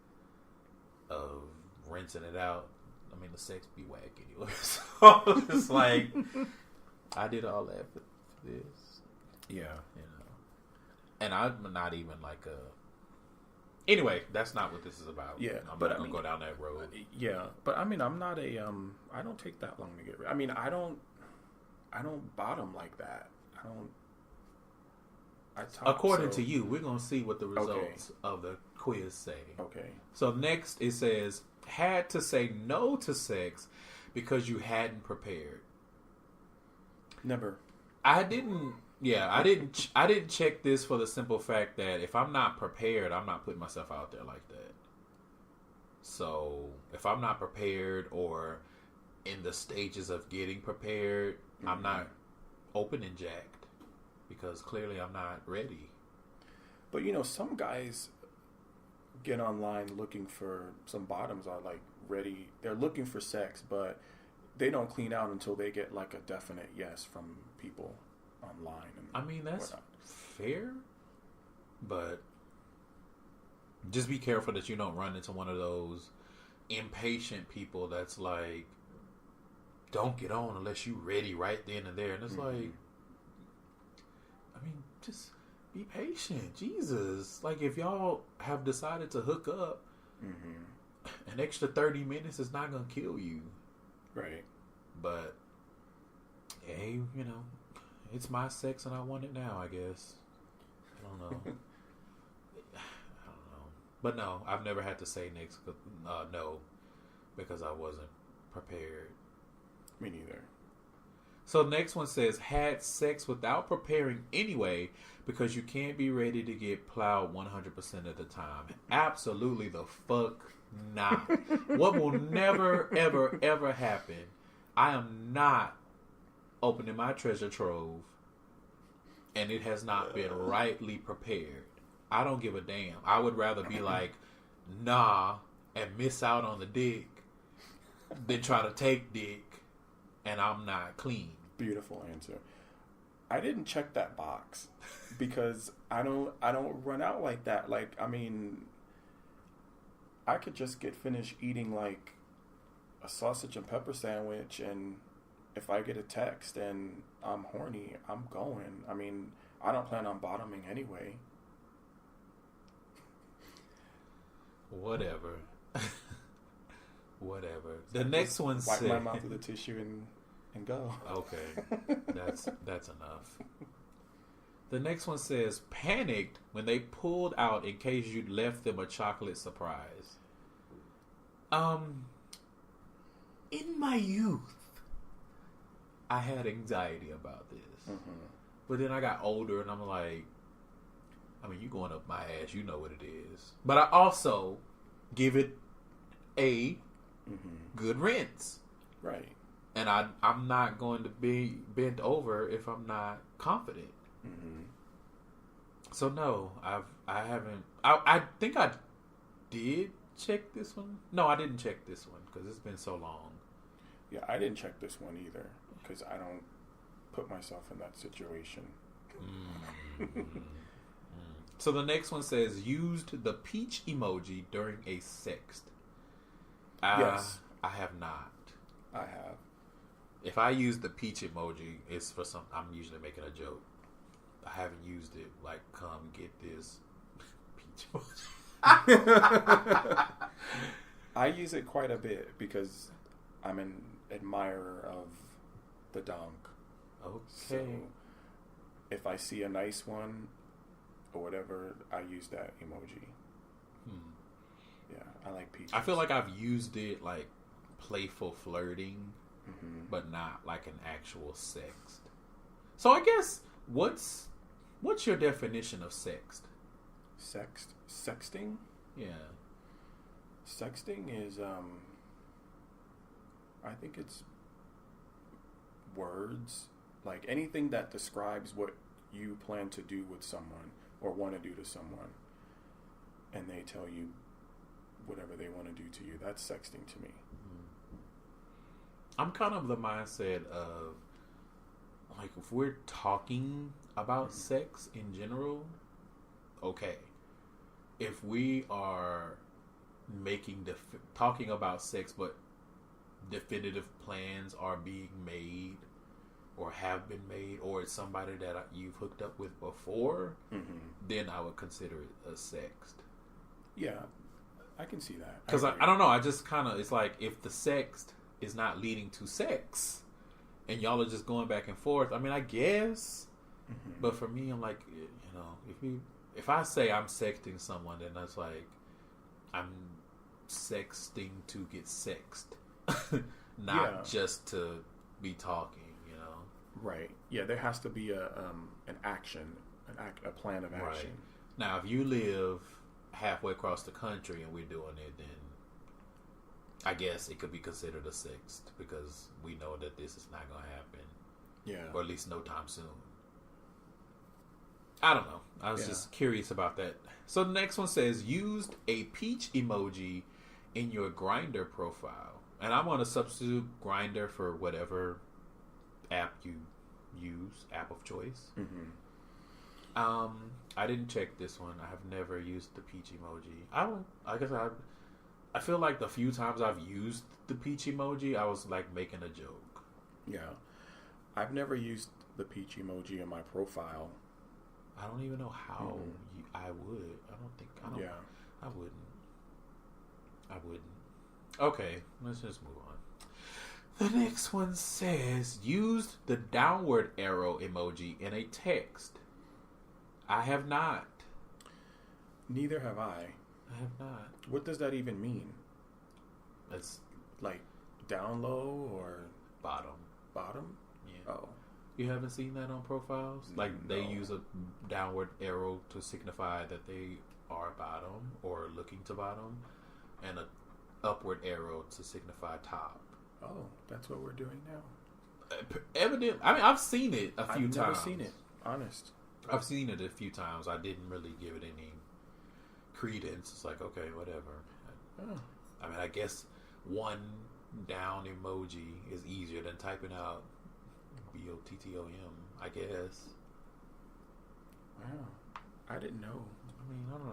B: of rinsing it out, I mean, the sex be whack anyway. So it's like, I did all that for this.
C: Yeah.
B: And I'm not even like a... Anyway, that's not what this is about.
C: Yeah.
B: I'm not going to go down that road.
C: Yeah. But I mean, I'm not I don't take that long to get rid. I mean, I don't bottom like that.
B: According to you, we're going to see what the results of the quiz say.
C: Okay.
B: So next it says, had to say no to sex because you hadn't prepared.
C: Never.
B: I didn't Yeah, I didn't check this for the simple fact that if I'm not prepared, I'm not putting myself out there like that. So if I'm not prepared or in the stages of getting prepared, I'm not open and jacked because clearly I'm not ready.
C: But some guys get online looking for some bottoms are like ready. They're looking for sex, but they don't clean out until they get like a definite yes from people online. And
B: I mean, that's
C: whatnot.
B: fair, but just be careful that you don't run into one of those impatient people that's like, don't get on unless you ready right then and there. And it's like, I mean, just be patient. Jesus. Like, if y'all have decided to hook up, an extra 30 minutes is not going to kill you.
C: Right.
B: But, hey, it's my sex and I want it now, I guess. I don't know. I don't know. But no, I've never had to say no because I wasn't prepared.
C: Me neither.
B: So next one says, had sex without preparing anyway because you can't be ready to get plowed 100% of the time. Absolutely the fuck not. What will never, ever, ever happen, I am not opening my treasure trove and it has not been rightly prepared. I don't give a damn. I would rather be like, nah, and miss out on the dick than try to take dick and I'm not clean.
C: Beautiful answer. I didn't check that box because I don't run out like that. Like, I mean, I could just get finished eating like a sausage and pepper sandwich, and if I get a text and I'm horny, I'm going. I mean, I don't plan on bottoming anyway.
B: Whatever. Whatever. The next one
C: Wipe
B: said,
C: my mouth with a tissue and go.
B: Okay, that's enough. The next one says, panicked when they pulled out in case you'd left them a chocolate surprise. In my youth, I had anxiety about this. But then I got older and I'm like, I mean, you going up my ass, you know what it is. But I also give it a good rinse.
C: Right.
B: And I'm not going to be bent over if I'm not confident. So no, I haven't. I think I did check this one. No, I didn't check this one because it's been so long.
C: Yeah, I didn't check this one either because I don't put myself in that situation.
B: So the next one says, used the peach emoji during a sext.
C: Yes.
B: I have not.
C: I have.
B: If I use the peach emoji, it's for some. I'm usually making a joke. I haven't used it like, come get this peach emoji.
C: I use it quite a bit because I'm an admirer of the donk.
B: Okay.
C: So if I see a nice one or whatever, I use that emoji. Yeah, I like peaches.
B: I feel like I've used it like playful flirting, but not like an actual sext. So I guess what's your definition of sext?
C: Sexting?
B: Yeah.
C: Sexting is I think it's words, like anything that describes what you plan to do with someone or want to do to someone, and they tell you whatever they want to do to you. That's sexting to me.
B: I'm kind of the mindset of, like, if we're talking about sex in general, okay. If we are talking about sex, but definitive plans are being made or have been made, or it's somebody that you've hooked up with before, then I would consider it a sext.
C: Yeah, I can see that.
B: Because I don't know, I just kind of, it's like, if the sext is not leading to sex and y'all are just going back and forth, I mean, I guess, but for me, I'm like, if I say I'm sexting someone, then that's like, I'm sexting to get sexed, not just to be talking,
C: Right. Yeah, there has to be an action, a plan of action.
B: Right. Now, if you live halfway across the country and we're doing it, then I guess it could be considered a sext because we know that this is not going to happen.
C: Yeah.
B: Or at least no time soon. I don't know. I was just curious about that. So the next one says, used a peach emoji in your Grindr profile. And I'm going to substitute Grindr for whatever app you use, app of choice.
C: Mm-hmm.
B: I didn't check this one. I have never used the peach emoji. I feel like the few times I've used the peach emoji, I was like making a joke.
C: Yeah. I've never used the peach emoji in my profile.
B: I don't even know how I would.
C: Yeah.
B: I wouldn't. Okay, let's just move on. The next one says, used the downward arrow emoji in a text. I have not.
C: Neither have I.
B: I have not.
C: What does that even mean?
B: It's
C: like down low or
B: bottom.
C: Bottom?
B: Yeah.
C: Oh.
B: You haven't seen that on profiles? Like they
C: No.
B: use a downward arrow to signify that they are bottom or looking to bottom, and a upward arrow to signify top.
C: Oh, that's what we're doing now.
B: Evident. I mean, I've seen it a few times.
C: I've never seen it. Honest.
B: I've seen it a few times. I didn't really give it any credence. It's like, okay, whatever.
C: Oh.
B: I mean, I guess one down emoji is easier than typing out BOTTOM, I guess.
C: Wow. I didn't know.
B: I mean, I don't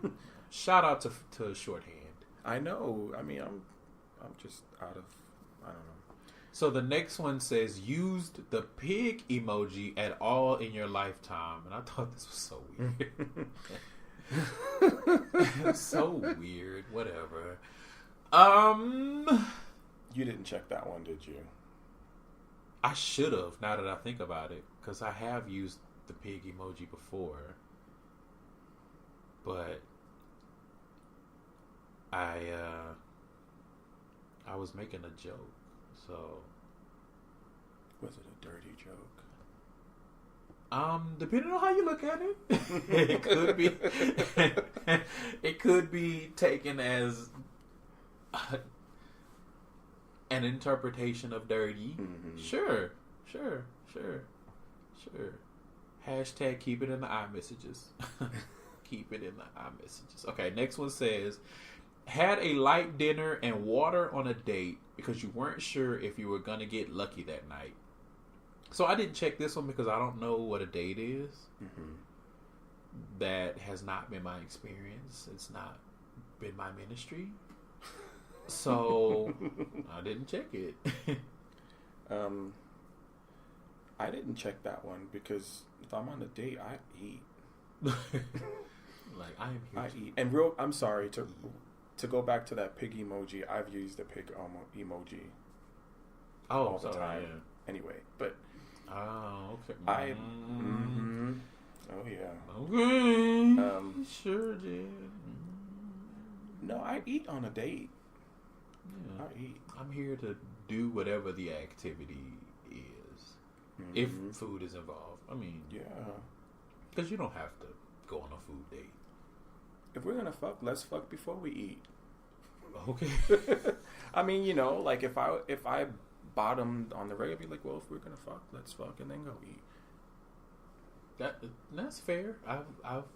B: know. Shout out to shorthand.
C: I know. I mean, I'm just out of, I don't know.
B: So the next one says, used the pig emoji at all in your lifetime. And I thought this was so weird. So weird. Whatever.
C: You didn't check that one, did you?
B: I should have, now that I think about it. Because I have used the pig emoji before. But I was making a joke. So,
C: was it a dirty joke?
B: Depending on how you look at it, it could be. It could be taken as an interpretation of dirty.
C: Mm-hmm.
B: Sure. Hashtag keep it in the iMessages. Keep it in the iMessages. Okay, next one says, had a light dinner and water on a date because you weren't sure if you were going to get lucky that night. So I didn't check this one because I don't know what a date is.
C: Mm-hmm.
B: That has not been my experience. It's not been my ministry. So I didn't check it.
C: I didn't check that one because if I'm on a date, I eat.
B: Like, I am here.
C: I eat. And I'm sorry to go back to that pig emoji. I've used the pig emoji all the time.
B: Yeah.
C: Anyway, but
B: oh, okay.
C: Oh yeah.
B: Okay. Sure did.
C: No, I eat on a date.
B: Yeah.
C: I eat.
B: I'm here to do whatever the activity is, if food is involved. I mean,
C: yeah,
B: because you don't have to go on a food date.
C: If we're gonna fuck, let's fuck before we eat.
B: Okay.
C: I mean, like if I bottomed on the regular, be like, well, if we're gonna fuck, let's fuck and then go eat.
B: That's fair. I've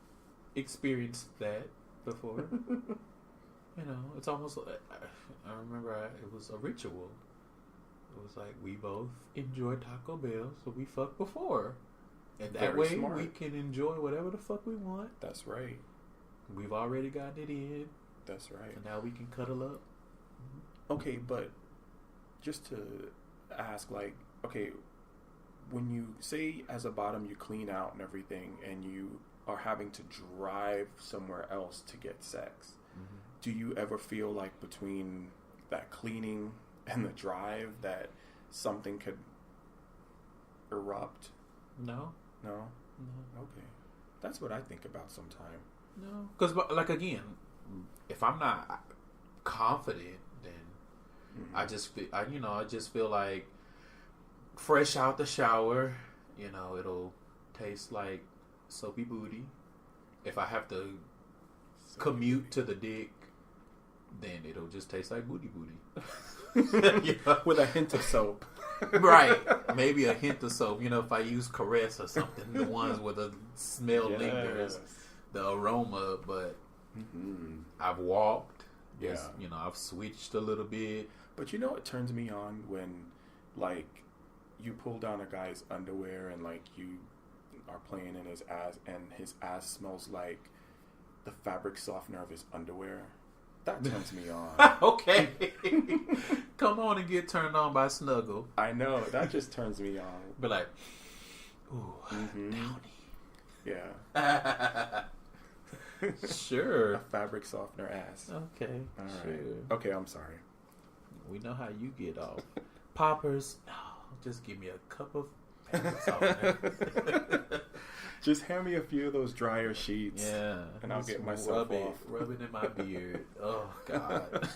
B: experienced that before. It's almost. I remember it was a ritual. It was like we both enjoy Taco Bell, so we fuck before, and that
C: Very
B: way
C: smart.
B: we can enjoy whatever the fuck we want.
C: That's right.
B: We've already gotten it in.
C: That's right.
B: And now we can cuddle up.
C: Okay, but just to ask, like, okay, when you say as a bottom you clean out and everything, and you are having to drive somewhere else to get sex, do you ever feel like between that cleaning and the drive that something could erupt?
B: No.
C: Okay, that's what I think about sometimes.
B: No, because like again, if I'm not confident, then I just feel like fresh out the shower, you know, it'll taste like soapy booty. If I have to commute to the dick, then it'll just taste like booty.
C: Yeah. With a hint of soap.
B: Right. Maybe a hint of soap. You know, if I use Caress or something, the ones where the smell lingers, the aroma, but I've walked.
C: Yeah.
B: You know, I've switched a little bit.
C: But you know what turns me on when, like, you pull down a guy's underwear and, like, you are playing in his ass and his ass smells like the fabric softener of his underwear. That turns me on.
B: Okay. Come on and get turned on by Snuggle.
C: I know. That just turns me on.
B: But like, ooh, Downy.
C: Yeah.
B: Sure.
C: A fabric softener ass.
B: Okay.
C: All right.
B: Sure.
C: Okay, I'm sorry.
B: We know how you get off. Poppers, no, just give me a cup of fabric softener.
C: Just hand me a few of those dryer sheets.
B: Yeah.
C: And I'll get myself off.
B: Rub it in my beard. Oh, God.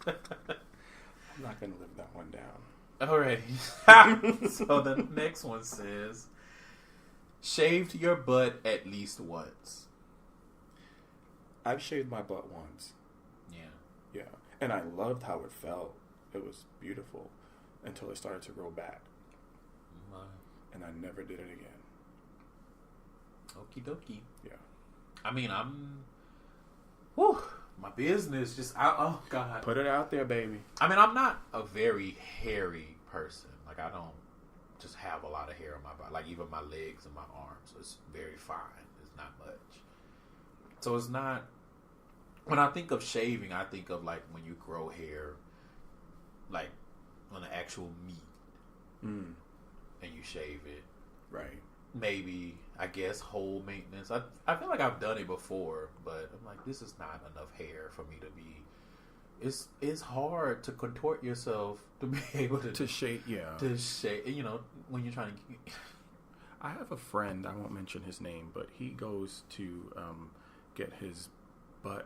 C: I'm not going to live that one down.
B: All right. So the next one says, shaved your butt at least once.
C: I've shaved my butt once. Yeah. And I loved how it felt. It was beautiful until it started to grow back. And I never did it again.
B: Okie dokie.
C: Yeah.
B: I mean, my business just, oh God.
C: Put it out there, baby.
B: I mean, I'm not a very hairy person. Like, I don't just have a lot of hair on my body. Like, even my legs and my arms. It's very fine. It's not much. So it's not, when I think of shaving, I think of like when you grow hair, like on the actual meat. And you shave it. Right. Maybe, I guess, whole maintenance. I feel like I've done it before, but I'm like, this is not enough hair for me to be. It's hard to contort yourself to be able to
C: shave. Yeah.
B: To shave. You know, when you're trying to.
C: I have a friend. I won't mention his name, but he goes to get his butt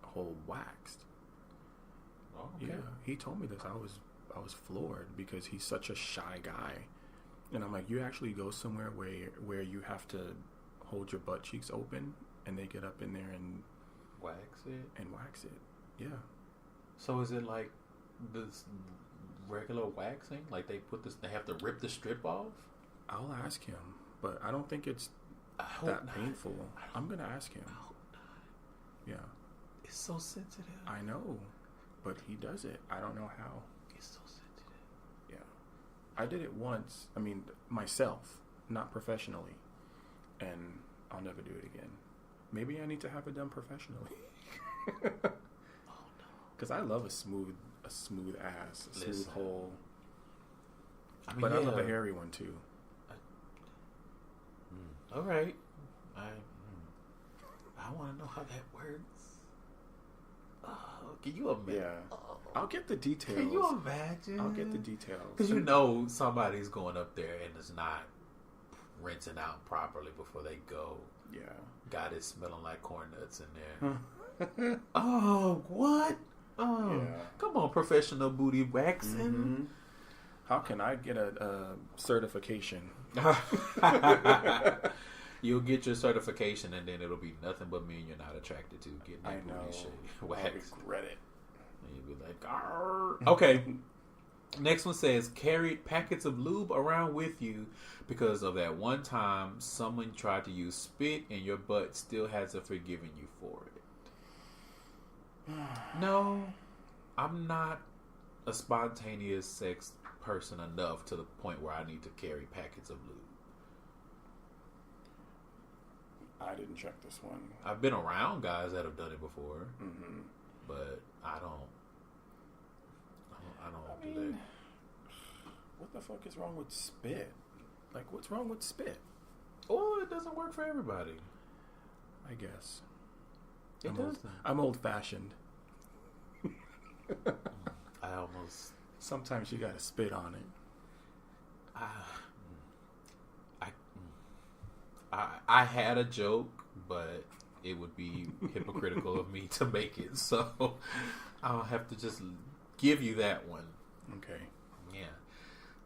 C: hole waxed.
B: Oh, okay.
C: Yeah. He told me this. I was floored because he's such a shy guy. And I'm like, you actually go somewhere where you have to hold your butt cheeks open and they get up in there and
B: wax it?
C: Yeah.
B: So is it like this regular waxing? Like they have to rip the strip off?
C: I'll ask him, but I don't think it's that painful. I'm going to ask him.
B: I hope not.
C: Yeah.
B: It's so sensitive.
C: I know, but he does it. I don't know how.
B: It's so sensitive.
C: I did it once. I mean, myself, not professionally, and I'll never do it again. Maybe I need to have it done professionally. Oh no! Because I love a smooth ass, a smooth hole. I mean, but I love a hairy one too.
B: All right. I want to know how that works. Can you imagine?
C: Yeah. I'll get the details.
B: Can you imagine?
C: I'll get the details.
B: Because you know somebody's going up there and is not rinsing out properly before they go.
C: Yeah.
B: God is smelling like corn nuts in there. Oh, what? Oh, yeah. Come on, professional booty waxing.
C: Mm-hmm. How can I get a certification?
B: You'll get your certification, and then it'll be nothing but men you're not attracted to getting that booty wax.
C: I regret it.
B: And you'll be like, argh. Okay. Next one says, carried packets of lube around with you because of that one time someone tried to use spit and your butt still hasn't forgiven you for it. No, I'm not a spontaneous sex person enough to the point where I need to carry packets of lube.
C: I didn't check this one.
B: I've been around guys that have done it before, but I don't do that.
C: What the fuck is wrong with spit? Like, what's wrong with spit?
B: Oh, it doesn't work for everybody.
C: I guess.
B: It doesn't.
C: I'm old-fashioned.
B: I almost...
C: Sometimes you gotta spit on it.
B: I had a joke, but it would be hypocritical of me to make it, so I'll have to just give you that one.
C: Okay.
B: Yeah.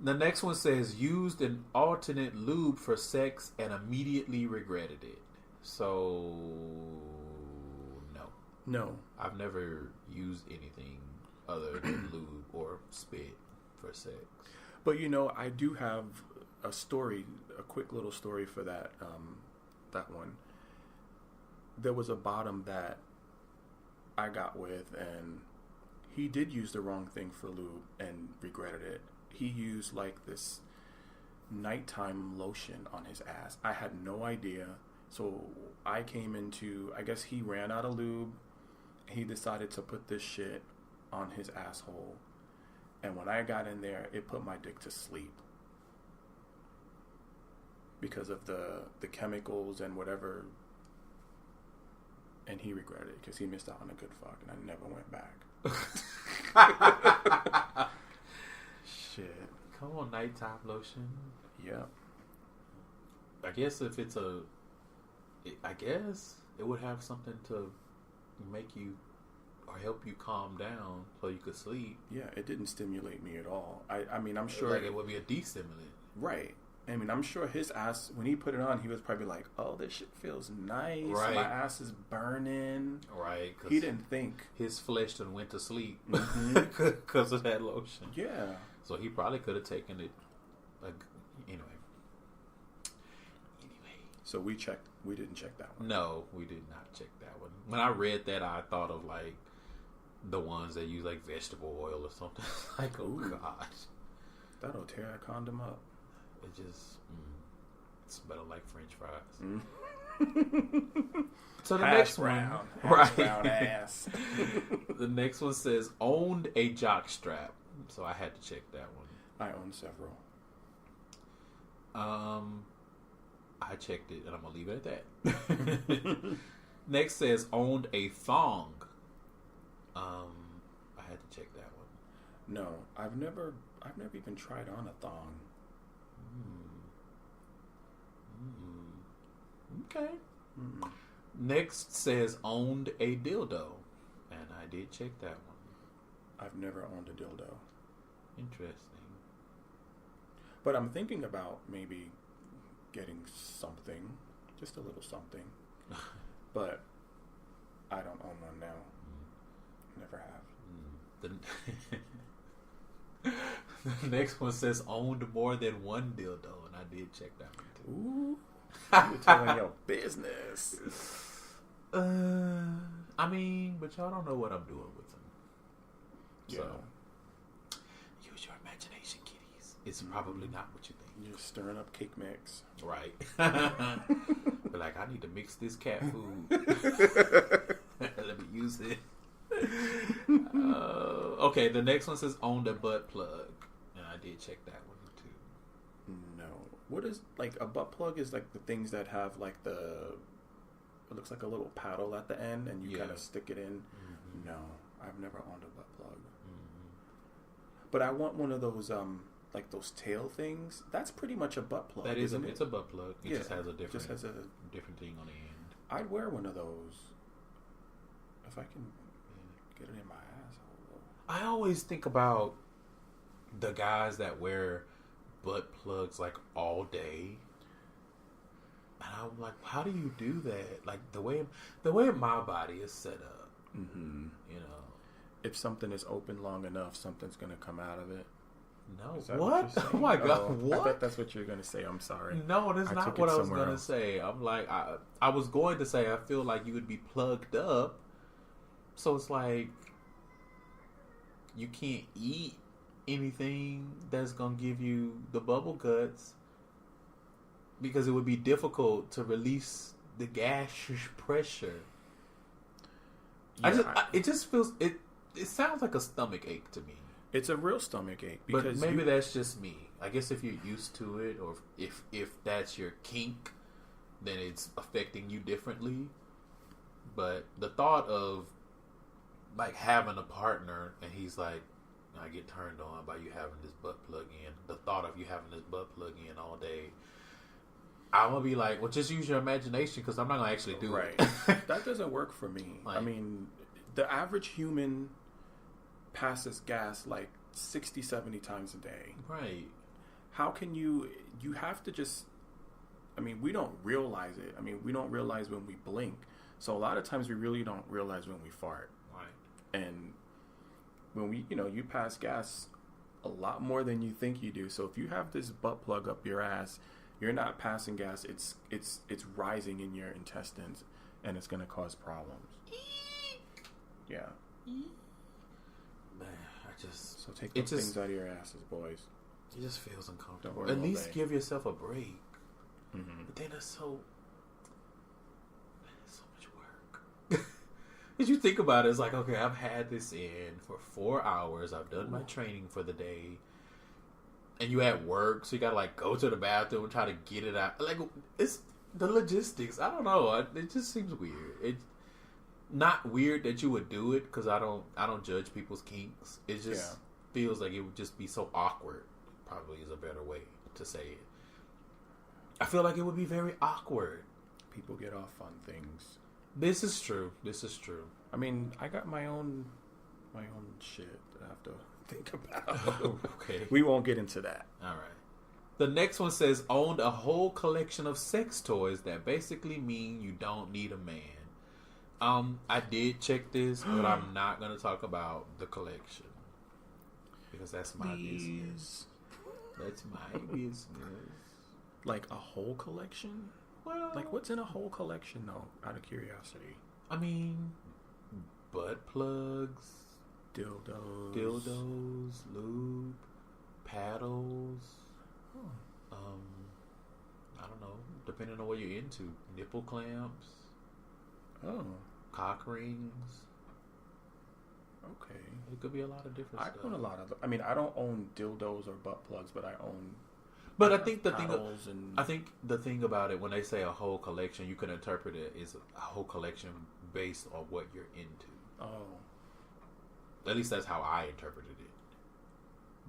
B: The next one says, used an alternate lube for sex and immediately regretted it. So, no.
C: No.
B: I've never used anything other than lube or spit for sex.
C: But, you know, I do have a story, a quick little story for that, that one. There was a bottom that I got with, and he did use the wrong thing for lube and regretted it. He used like this nighttime lotion on his ass. I had no idea. So I came into, I guess he ran out of lube. He decided to put this shit on his asshole. And when I got in there, it put my dick to sleep. Because of the chemicals and whatever. And he regretted it because he missed out on a good fuck. And I never went back. Shit.
B: Come on, nighttime lotion.
C: Yeah.
B: I guess if it's I guess it would have something to make you or help you calm down so you could sleep.
C: Yeah, it didn't stimulate me at all. I mean, I'm sure.
B: Like it would be a de-stimulant.
C: Right. I mean, I'm sure his ass, when he put it on, he was probably like, oh, this shit feels nice.
B: Right.
C: My ass is burning.
B: Right.
C: He didn't think.
B: His flesh done went to sleep because of that lotion.
C: Yeah.
B: So he probably could have taken it. Anyway.
C: So we didn't check that one.
B: No, we did not check that one. When I read that, I thought of like the ones that use like vegetable oil or something. Like, oh gosh.
C: That'll tear that condom up.
B: It just smell like French fries. So the
C: Hash
B: next
C: brown.
B: one,
C: Hash brown ass.
B: The next one says owned a jock strap. So I had to check that one.
C: I own several.
B: I checked it and I'm gonna leave it at that. Next says owned a thong. I had to check that one.
C: No, I've never even tried on a thong.
B: Okay. Next says owned a dildo, and I did check that one.
C: I've never owned a dildo.
B: Interesting.
C: But I'm thinking about maybe getting something, just a little something. But I don't own one now. Never have.
B: The next one says owned more than one dildo, and I did check that one too.
C: Ooh, you're telling your business.
B: I mean, but y'all don't know what I'm doing with them. So, use your imagination, kiddies. It's probably not what you think.
C: You're stirring up cake mix.
B: Right. But like, I need to mix this cat food. Let me use it. Okay, the next one says owned a butt plug, and I did check that one too.
C: No. What is, like, a butt plug is like the things that have like it looks like a little paddle at the end and you kind of stick it in. No, I've never owned a butt plug. But I want one of those like those tail things. That's pretty much a butt plug.
B: That is it's a butt plug. It just has a different thing on the end.
C: I'd wear one of those if I can get it in my asshole.
B: I always think about the guys that wear butt plugs like all day, and I'm like, how do you do that? Like the way my body is set up. You know,
C: if something is open long enough, something's gonna come out of it.
B: No, what? Oh my god, what?
C: I bet that's what you're gonna say. I'm sorry.
B: No, that's not what I was gonna say. I'm like, I was going to say I feel like you would be plugged up, so it's like you can't eat anything that's gonna give you the bubble guts because it would be difficult to release the gaseous pressure.
C: Yeah,
B: it just feels it sounds like a stomach ache to me.
C: It's a real stomach ache because
B: but maybe that's just me. I guess if you're used to it, or if that's your kink, then it's affecting you differently. But the thought of like having a partner and he's like, I get turned on by you having this butt plug in. The thought of you having this butt plug in all day, I'm gonna be like, well, just use your imagination because I'm not gonna actually do it.
C: That doesn't work for me. Like, I mean, the average human passes gas like 60, 70 times a day.
B: Right.
C: how can you have to just, I mean, we don't realize it. I mean, we don't realize when we blink. So a lot of times we really don't realize when we fart.
B: Right.
C: And when we, you pass gas a lot more than you think you do. So if you have this butt plug up your ass, you're not passing gas. It's rising in your intestines, and it's going to cause problems. Yeah.
D: Man,
C: So take those things out of your asses, boys.
D: It just feels uncomfortable.
C: Don't worry
D: At least
C: all day.
D: give yourself a break.
C: Mm-hmm.
D: But then it's so much work. As you think about it, it's like, okay, I've had this in for 4 hours. I've done my training for the day. And you at work, so you gotta like go to the bathroom and try to get it out. Like, it's the logistics. I don't know. It just seems weird. It's not weird that you would do it, because I don't judge people's kinks. It just feels like it would just be so awkward. Probably is a better way to say it. I feel like it would be very awkward.
C: People get off on things.
D: This is true.
C: I mean, I got my own shit that I have to think about.
D: Okay.
C: We won't get into that.
D: All right. The next one says, owned a whole collection of sex toys that basically mean you don't need a man. I did check this, but I'm not going to talk about the collection, because that's my business. That's my business.
C: Like a whole collection?
D: Well,
C: Like, what's in a whole collection, though? Out of curiosity.
D: I mean, butt plugs, dildos, lube, paddles. I don't know. Depending on what you're into, nipple clamps, cock rings.
C: Okay.
D: It could be a lot of different
C: I
D: stuff.
C: own a lot of. I mean, I don't own dildos or butt plugs, but I own.
D: But I think the thing about it, when they say a whole collection, you can interpret it as a whole collection based on what you're into.
C: Oh.
D: At least that's how I interpreted it.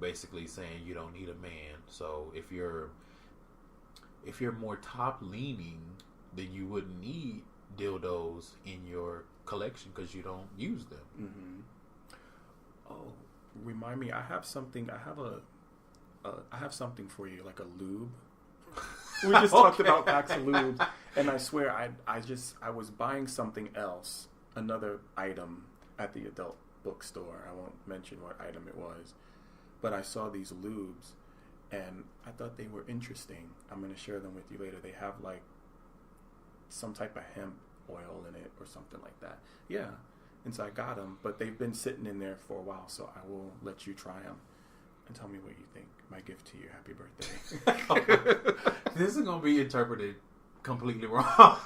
D: Basically saying you don't need a man. So if you're more top leaning, then you wouldn't need dildos in your collection because you don't use them.
C: Mm-hmm. Oh, remind me. I have something. I have something for you, like a lube. We just talked about packs of lube, and I swear I was buying something else, another item at the adult bookstore. I won't mention what item it was, but I saw these lubes, and I thought they were interesting. I'm going to share them with you later. They have like some type of hemp oil in it or something like that. Yeah, and so I got them, but they've been sitting in there for a while, so I will let you try them and tell me what you think. My gift to you. Happy birthday.
D: This is going to be interpreted completely wrong.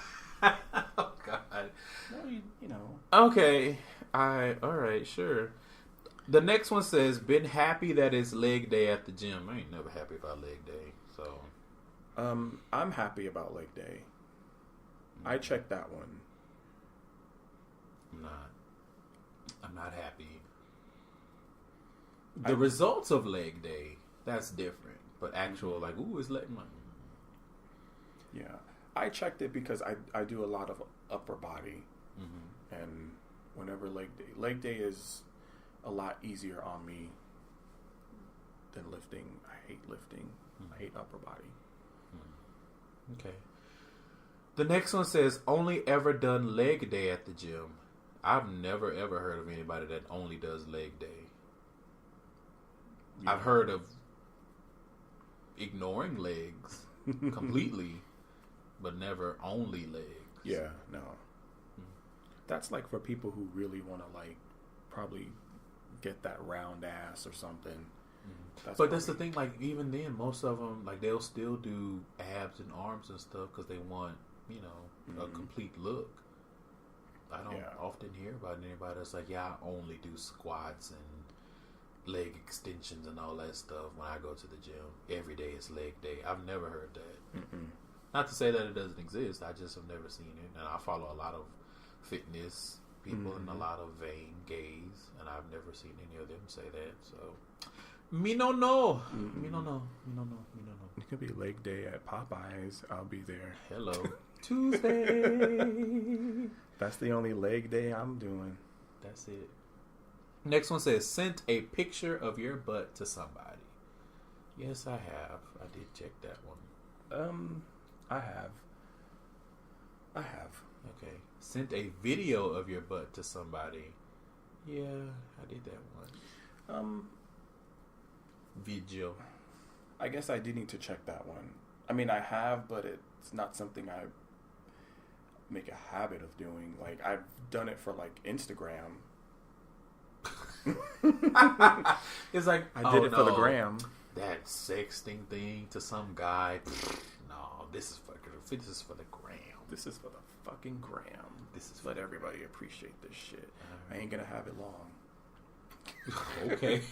D: Oh, God.
C: No, you know.
D: Okay. All right, sure. The next one says, been happy that it's leg day at the gym. I ain't never happy about leg day, so.
C: I'm happy about leg day. I checked that one.
D: I'm not happy. The results of leg day, that's different. But actual, like, ooh, it's leg money.
C: Yeah. I checked it because I do a lot of upper body. Mm-hmm. And whenever leg day is a lot easier on me than lifting. I hate lifting. Mm-hmm. I hate upper body.
D: Mm-hmm. Okay. The next one says, only ever done leg day at the gym. I've never ever heard of anybody that only does leg day. Yeah. I've heard of ignoring legs completely, but never only legs.
C: Yeah, no. That's like for people who really want to like probably get that round ass or something.
D: But that's the thing, like even then most of them, like they'll still do abs and arms and stuff because they want, you know, a complete look. I don't often hear about anybody that's like, yeah, I only do squats and leg extensions and all that stuff when I go to the gym. Every day is leg day. I've never heard that. Mm-mm. Not to say that it doesn't exist. I just have never seen it. And I follow a lot of fitness people and a lot of vain gays, and I've never seen any of them say that. So, me no know. Me no know.
C: It could be leg day at Popeyes. I'll be there.
D: Hello. Tuesday.
C: That's the only leg day I'm doing.
D: That's it. Next one says, sent a picture of your butt to somebody. Yes, I have. I did check that one.
C: I have.
D: Okay. Sent a video of your butt to somebody. Yeah, I did that one. Video.
C: I guess I do need to check that one. I mean, I have, but it's not something I make a habit of doing. Like, I've done it for, like, Instagram.
D: It's like,
C: I did it for the gram.
D: That sexting thing to some guy. No, this is for the gram.
C: This is for the fucking gram. This is let everybody appreciate this shit. I ain't gonna have it long.
D: Okay.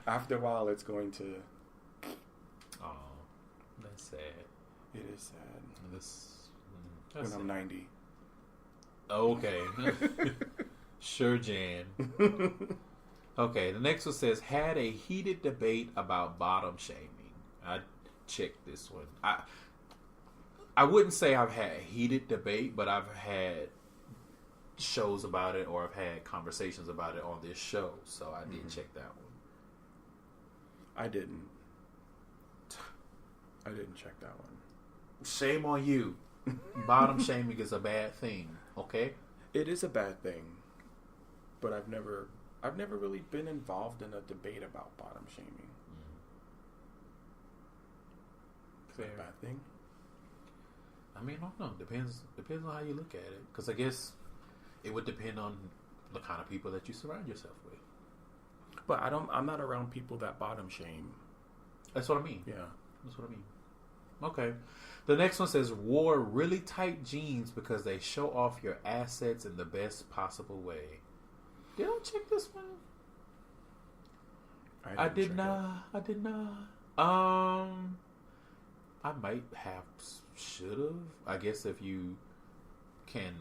C: After a while, it's going to.
D: Oh, that's sad.
C: It is sad.
D: That's
C: when I'm 90.
D: Okay. Sure, Jan. Okay, the next one says, had a heated debate about bottom shaming. I checked this one. I wouldn't say I've had a heated debate, but I've had shows about it, or I've had conversations about it on this show. So I did check that one.
C: I didn't check that one.
D: Shame on you. Bottom shaming is a bad thing, okay?
C: It is a bad thing, but I've never really been involved in a debate about bottom shaming. Is that a bad thing?
D: I mean, I don't know. Depends on how you look at it. Because I guess it would depend on the kind of people that you surround yourself with.
C: But I'm not around people that bottom shame.
D: That's what I mean.
C: Yeah.
D: That's what I mean. Okay. The next one says, wore really tight jeans because they show off your assets in the best possible way. Did I check this one? I did not. I might have, should have. I guess if you can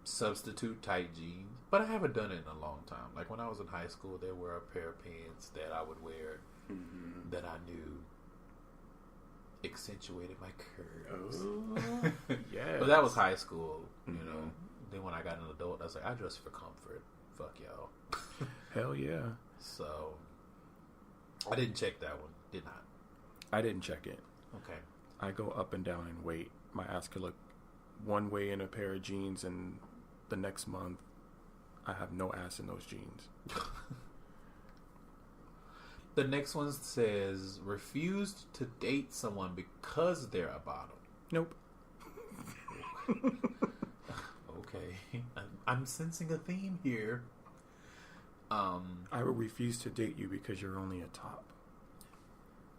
D: substitute tight jeans. But I haven't done it in a long time. Like when I was in high school, there were a pair of pants that I would wear that I knew accentuated my curves.
C: Oh, yeah.
D: But that was high school, you know. Then when I got an adult, I was like, I dress for comfort. Fuck y'all.
C: Hell yeah.
D: So I didn't check that one. Did not.
C: I didn't check it.
D: Okay.
C: I go up and down in weight. My ass could look one way in a pair of jeans, and the next month I have no ass in those jeans.
D: The next one says, refused to date someone because they're a bottom.
C: Nope.
D: Okay. I'm sensing a theme here.
C: I would refuse to date you because you're only a top.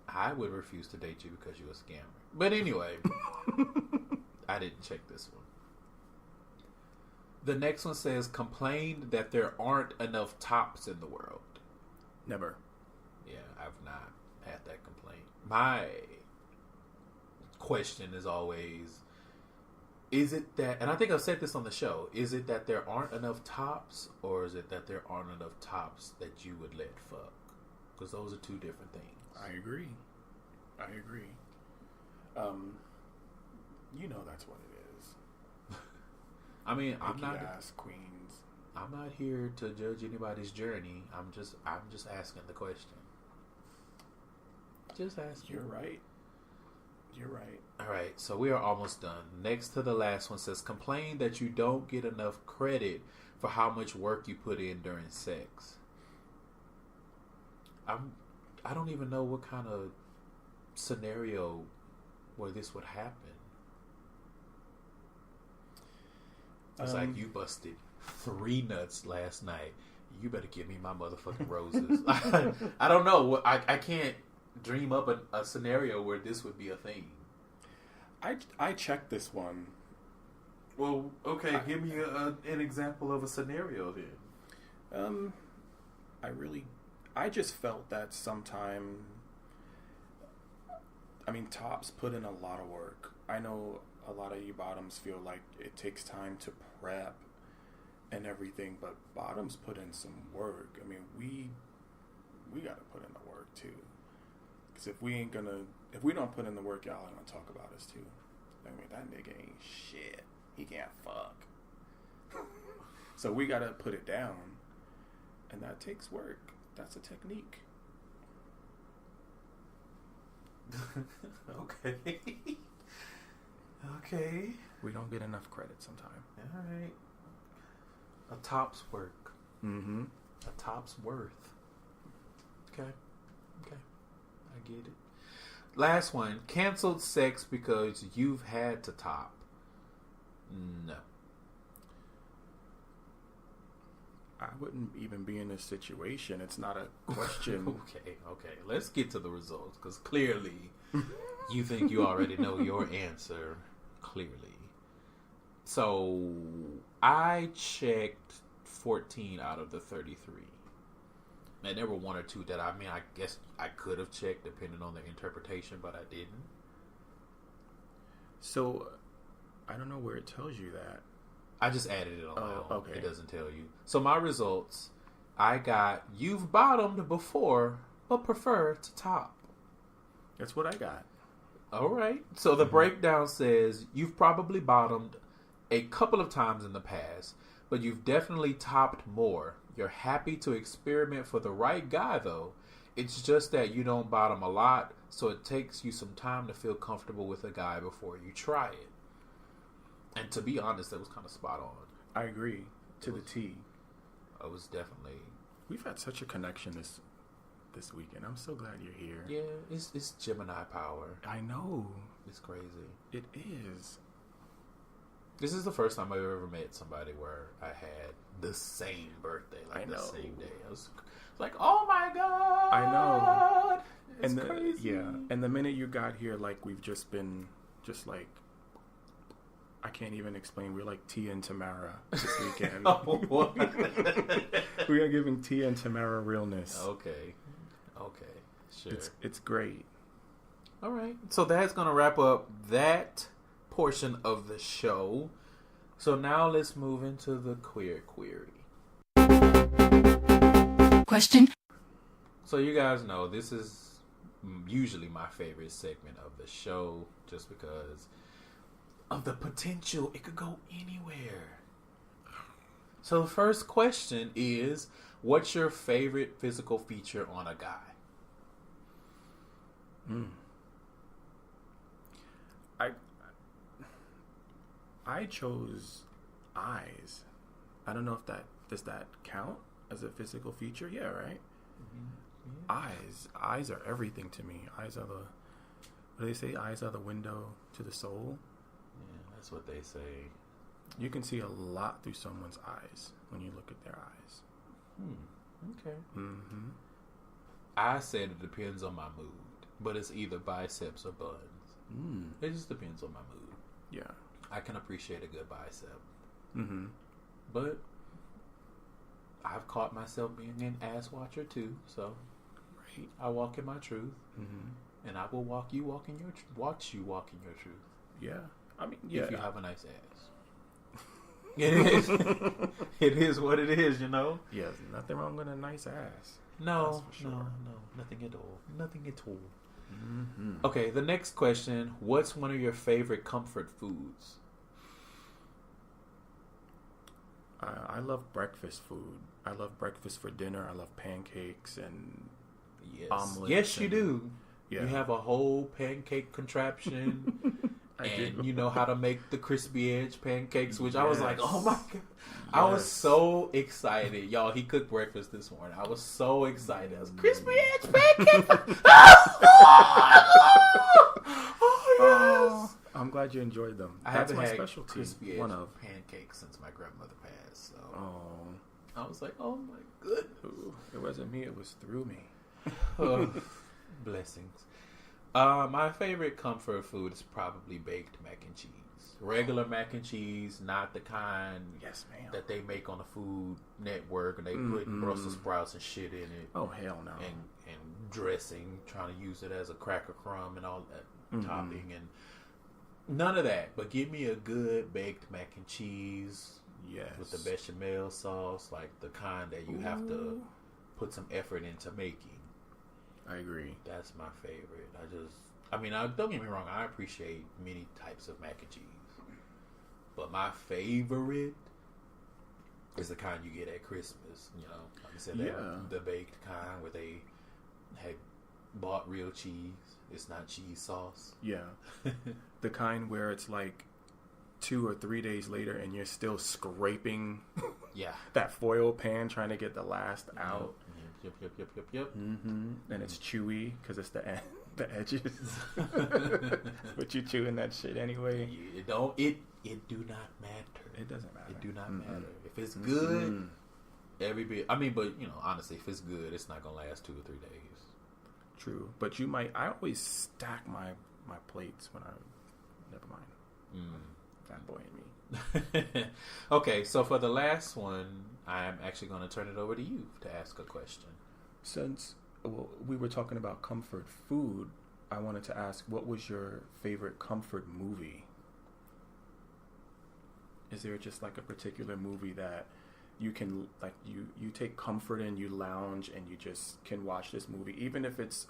D: I would refuse to date you because you're a scammer. But anyway, I didn't check this one. The next one says, complained that there aren't enough tops in the world.
C: Never.
D: Yeah, I've not had that complaint. My question is always, is it that, and I think I've said this on the show, is it that there aren't enough tops, or is it that there aren't enough tops that you would let fuck? Because those are two different things.
C: I agree. You know that's what it is.
D: I mean, I'm
C: Picky
D: not
C: ass queens.
D: I'm not here to judge anybody's journey. I'm just asking the question. Just asking.
C: You're right.
D: All right, so we are almost done. Next to the last one says, complain that you don't get enough credit for how much work you put in during sex. I don't even know what kind of scenario where this would happen. It's like, you busted 3 nuts last night. You better give me my motherfucking roses. I don't know. I can't dream up a scenario where this would be a thing.
C: I checked this one.
D: Well, okay, give me an example of a scenario then.
C: I just felt that sometime, I mean, tops put in a lot of work. I know a lot of you bottoms feel like it takes time to prep and everything, but bottoms put in some work. I mean, we got to put in the work too. Because if we don't put in the work, y'all ain't gonna talk about us too. I mean, that nigga ain't shit. He can't fuck. So we gotta put it down, and that takes work. That's a technique.
D: Okay. Okay.
C: We don't get enough credit sometimes.
D: All right. A top's work.
C: Mm-hmm.
D: A top's worth. Okay. I get it. Last one. Canceled sex because you've had to top. No.
C: I wouldn't even be in this situation. It's not a question.
D: Okay. Let's get to the results because clearly you think you already know your answer. Clearly. So I checked 14 out of the 33. And there were one or two that I guess I could have checked depending on the interpretation, but I didn't.
C: So I don't know where it tells you that.
D: I just added it on my own.
C: Okay.
D: It doesn't tell you. So my results, I got you've bottomed before, but prefer to top.
C: That's what I got.
D: All right. So the breakdown says you've probably bottomed a couple of times in the past, but you've definitely topped more. You're happy to experiment for the right guy, though. It's just that you don't bottom a lot, so it takes you some time to feel comfortable with a guy before you try it. And to be honest, that was kind of spot on.
C: I agree to the T.
D: It was definitely.
C: We've had such a connection this weekend. I'm so glad you're here.
D: Yeah, it's Gemini power.
C: I know.
D: It's crazy.
C: It is.
D: This is the first time I've ever met somebody where I had the same birthday, like the same day. I was like, oh my God.
C: I know.
D: It's crazy.
C: Yeah. And the minute you got here, like we've just been like, I can't even explain. We're like Tia and Tamara this weekend.
D: Oh,
C: we are giving Tia and Tamara realness.
D: Okay. Sure.
C: It's great.
D: All right. So that's going to wrap up that portion of the show. So now let's move into the queer query.
E: Question.
D: So you guys know this is usually my favorite segment of the show just because of the potential. It could go anywhere. So the first question is, what's your favorite physical feature on a guy?
C: I chose eyes. I don't know if does that count as a physical feature? Yeah, right. Mm-hmm. Yeah. Eyes are everything to me. Eyes are what do they say? Eyes are the window to the soul.
D: Yeah, that's what they say.
C: You can see a lot through someone's eyes when you look at their eyes.
D: Okay.
C: Mm-hmm.
D: I said it depends on my mood, but it's either biceps or buns. It just depends on my mood.
C: Yeah.
D: I can appreciate a good bicep.
C: Mm-hmm.
D: But I've caught myself being an ass watcher too, so
C: right.
D: I walk in my truth,
C: and
D: I will watch you walk in your truth.
C: Yeah, I mean, yeah.
D: If you have a nice ass, it is. It is what it is, you know.
C: Yeah, there's nothing wrong with a nice ass.
D: No,
C: for sure.
D: no, nothing at all. Nothing at all.
C: Mm-hmm.
D: Okay, the next question: what's one of your favorite comfort foods?
C: I love breakfast food. I love breakfast for dinner. I love pancakes and omelets.
D: Yes, you do.
C: Yeah.
D: You have a whole pancake contraption. And you know how to make the crispy edge pancakes, which I was like, oh my God. Yes. I was so excited. Y'all, he cooked breakfast this morning. I was so excited. I was crispy edge pancakes. Oh, yes.
C: I'm glad you enjoyed them.
D: I
C: That's
D: haven't
C: my
D: had
C: specialty.
D: crispy edge pancakes since my grandmother passed. So I was like, oh my goodness.
C: Ooh, it wasn't me. It was through me.
D: Blessings. My favorite comfort food is probably baked mac and cheese. Regular mac and cheese, not the kind that they make on the Food Network and they put Brussels sprouts and shit in it.
C: Oh, hell no.
D: And dressing, trying to use it as a cracker crumb and all that topping and none of that. But give me a good baked mac and cheese with the bechamel sauce, like the kind that you have to put some effort into making.
C: I agree.
D: That's my favorite. Don't get me wrong. I appreciate many types of mac and cheese, but my favorite is the kind you get at Christmas. You know, like I said, the baked kind where they had bought real cheese. It's not cheese sauce.
C: Yeah. The kind where it's like 2 or 3 days later and you're still scraping that foil pan trying to get the last out.
D: Yep.
C: Mm-hmm. And it's chewy because it's the edges. But you chewing that shit anyway.
D: It do not matter.
C: It doesn't matter.
D: It do not matter. If it's good, every bit. I mean, but honestly, if it's good, it's not gonna last 2 or 3 days.
C: True, but I always stack my plates when never mind. Fat boy in me.
D: Okay, so for the last one, I'm actually going to turn it over to you to ask a question.
C: Since we were talking about comfort food, I wanted to ask, what was your favorite comfort movie? Is there just like a particular movie that you can like you take comfort in, you lounge, and you just can watch this movie, even if it's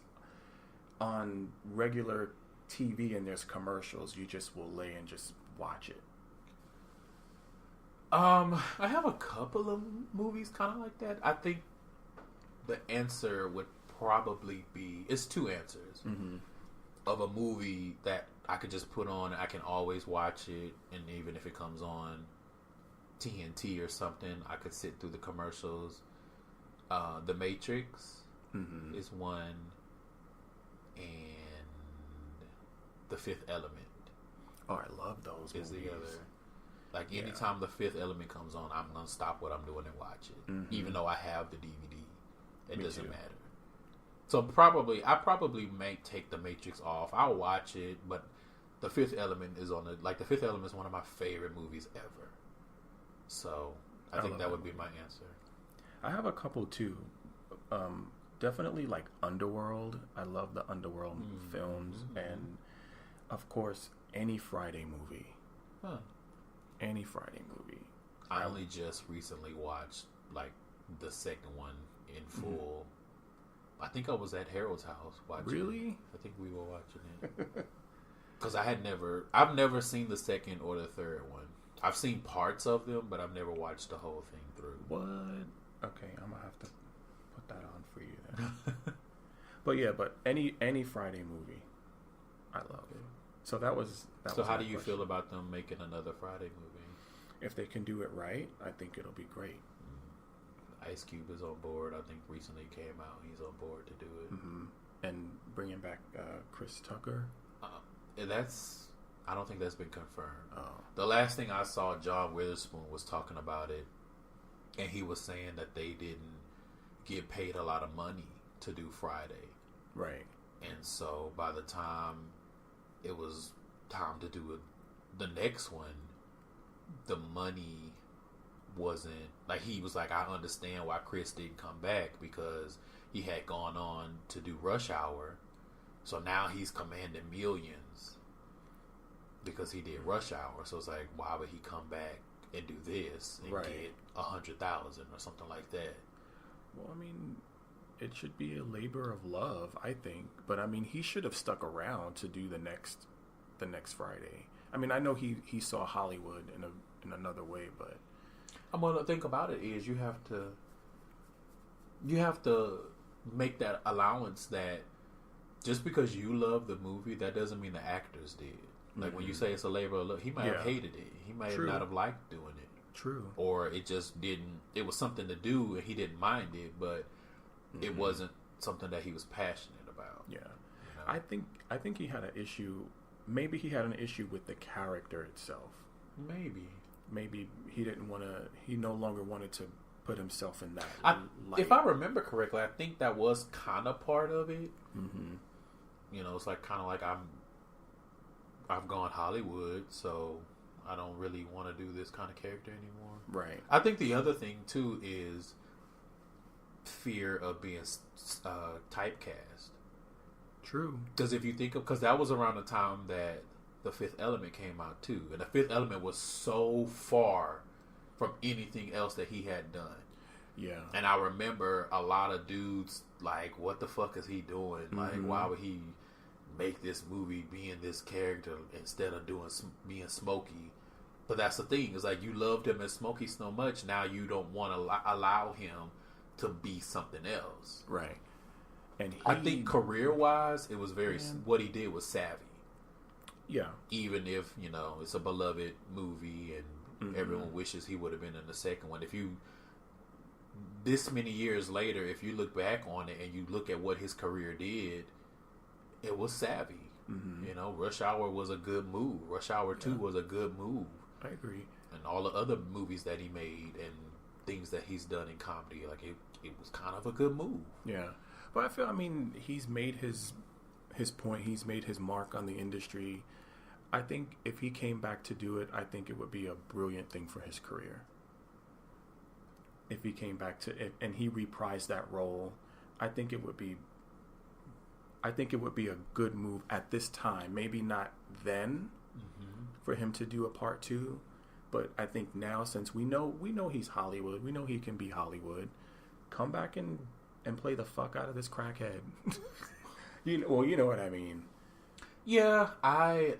C: on regular TV and there's commercials, you just will lay and just watch it?
D: I have a couple of movies kind of like that. I think the answer would probably be, it's two answers of a movie that I could just put on. I can always watch it, and even if it comes on TNT or something, I could sit through the commercials. The Matrix is one, and The Fifth Element.
C: Oh, I love those movies.
D: The other. Like anytime The Fifth Element comes on, I'm gonna stop what I'm doing and watch it, even though I have the DVD. It doesn't matter. So I probably may take The Matrix off. I'll watch it, but The Fifth Element is on The Fifth Element is one of my favorite movies ever. So I think that would be my answer.
C: I have a couple too. Definitely like Underworld. I love the Underworld films, and of course any Friday movie. Any Friday movie.
D: I only just recently watched like the second one in full. I think I was at Harold's house watching.
C: Really?
D: I think we were watching it because I've never seen the second or the third one. I've seen parts of them, but I've never watched the whole thing through.
C: What? Okay, I'm gonna have to put that on for you then. But any Friday movie, I love it. So that was.
D: So how do you feel about them making another Friday movie?
C: If they can do it right, I think it'll be great.
D: Ice Cube is on board. I think recently came out. He's on board to do it.
C: And bringing back Chris Tucker.
D: I don't think that's been confirmed.
C: Oh.
D: The last thing I saw, John Witherspoon was talking about it, and he was saying that they didn't get paid a lot of money to do Friday.
C: Right.
D: And so by the time it was time to do the next one, the money wasn't like, he was like, I understand why Chris didn't come back because he had gone on to do Rush Hour, so now he's commanding millions because he did Rush Hour. So it's like, why would he come back and do this and get 100,000 or something like that?
C: Well, I mean, it should be a labor of love, I think. But I mean, he should have stuck around to do the next Friday. I mean, I know he saw Hollywood in another way, but
D: the thing about it is you have to make that allowance that just because you love the movie, that doesn't mean the actors did. Like when you say it's a labor of love, he might have hated it. He might not have liked doing it.
C: True. Or
D: it just didn't. It was something to do, and he didn't mind it, but it wasn't something that he was passionate about.
C: Yeah,
D: you know?
C: I think he had an issue. Maybe he had an issue with the character itself. Maybe he didn't want to. He no longer wanted to put himself in that light.
D: If I remember correctly, I think that was kind of part of it. You know, it's like kind of like I've gone Hollywood, so I don't really want to do this kind of character anymore.
C: Right.
D: I think the other thing too is fear of being typecast.
C: True.
D: Because if you think of, because that was around the time that The Fifth Element came out too, and The Fifth Element was so far from anything else that he had done.
C: Yeah.
D: And I remember a lot of dudes like, what the fuck is he doing? Like, why would he make this movie being this character instead of being Smokey? But that's the thing, is like, you loved him as Smokey so much, now you don't want to allow him to be something else.
C: Right. And
D: I think career-wise, it was what he did was savvy.
C: Yeah.
D: Even if, it's a beloved movie and everyone wishes he would have been in the second one. If you, this many years later, if you look back on it and you look at what his career did, it was savvy. Rush Hour was a good move. Rush Hour 2 was a good move.
C: I agree.
D: And all the other movies that he made and things that he's done in comedy, like it was kind of a good move.
C: Yeah. But I feel, he's made his point. He's made his mark on the industry. I think if he came back to do it, I think it would be a brilliant thing for his career. If he came back to it and he reprised that role, I think it would be a good move at this time. Maybe not then for him to do a part 2, but I think now, since we know he's Hollywood, we know he can be Hollywood, come back and play the fuck out of this crackhead. You know what I mean.
D: Yeah, I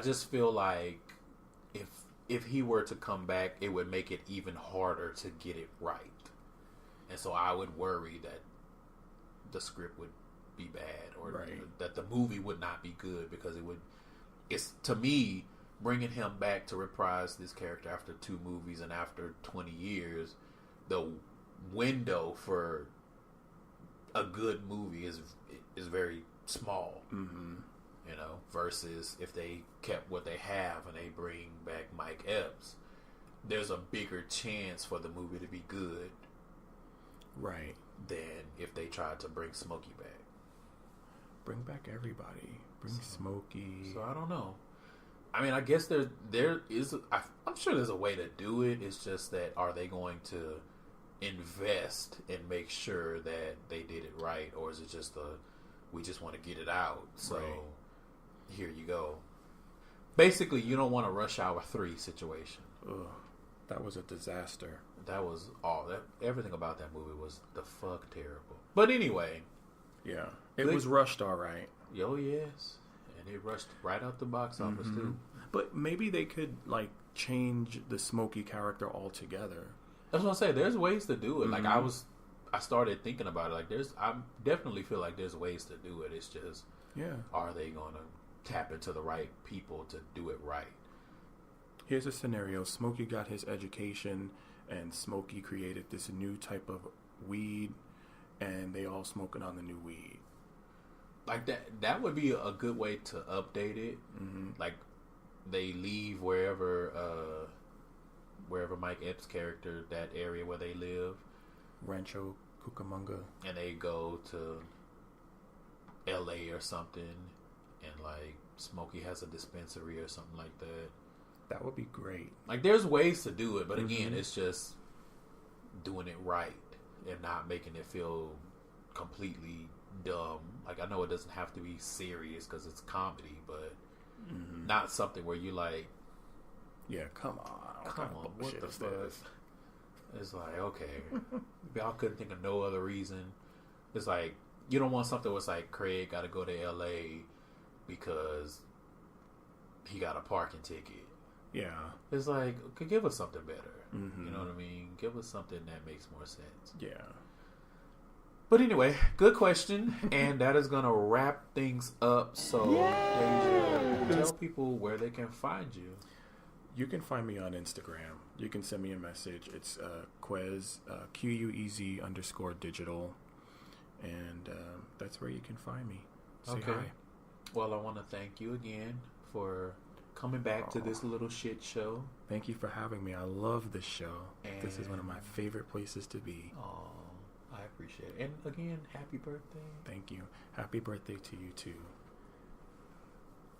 D: just feel like if he were to come back, it would make it even harder to get it right. And so I would worry that the script would be bad or that the movie would not be good, because it's to me, bringing him back to reprise this character after 2 movies and after 20 years, the window for a good movie is very small. Versus if they kept what they have and they bring back Mike Epps, there's a bigger chance for the movie to be good.
C: Right.
D: Than if they tried to bring Smokey back.
C: Bring back everybody. Bring Smokey.
D: So I don't know. I guess there is. I'm sure there's a way to do it. It's just that, are they going to invest and make sure that they did it right, or is it just we just want to get it out? So here you go. Basically, you don't want a Rush Hour 3 situation.
C: Ugh, that was a disaster.
D: That was all. Everything about that movie was the fuck terrible. But anyway.
C: Yeah. It was rushed all right.
D: Oh, yes. And it rushed right out the box office, too.
C: But maybe they could, change the Smokey character altogether.
D: That's what I'm saying. There's ways to do it. I started thinking about it. I definitely feel like there's ways to do it. It's just, are they going to tap into the right people to do it right?
C: Here's a scenario. Smokey got his education, and Smokey created this new type of weed, and they all smoking on the new weed.
D: Like that would be a good way to update it. Like, they leave wherever Mike Epps' character, that area where they live,
C: Rancho Cucamonga, and
D: they go to LA or something, and Smokey has a dispensary or something like that.
C: That would be great.
D: There's ways to do it, but again, it's just doing it right and not making it feel completely dumb. I know it doesn't have to be serious because it's comedy, but not something where you
C: yeah, come on,
D: what the fuck? It's okay, y'all couldn't think of no other reason. It's you don't want something where it's Craig got to go to LA because he got a parking ticket.
C: Yeah.
D: It's could give us something better. You know what I mean? Give us something that makes more sense.
C: Yeah.
D: But anyway, good question. And that is going to wrap things up. So, Dayja, tell people where they can find you.
C: You can find me on Instagram. You can send me a message. It's Quez, QUEZ_digital. And that's where you can find me. Say hi.
D: Well, I want to thank you again for coming back to this little shit show.
C: Thank you for having me. I love this show. And this is one of my favorite places to be.
D: Oh, I appreciate it. And again, happy birthday.
C: Thank you. Happy birthday to you too.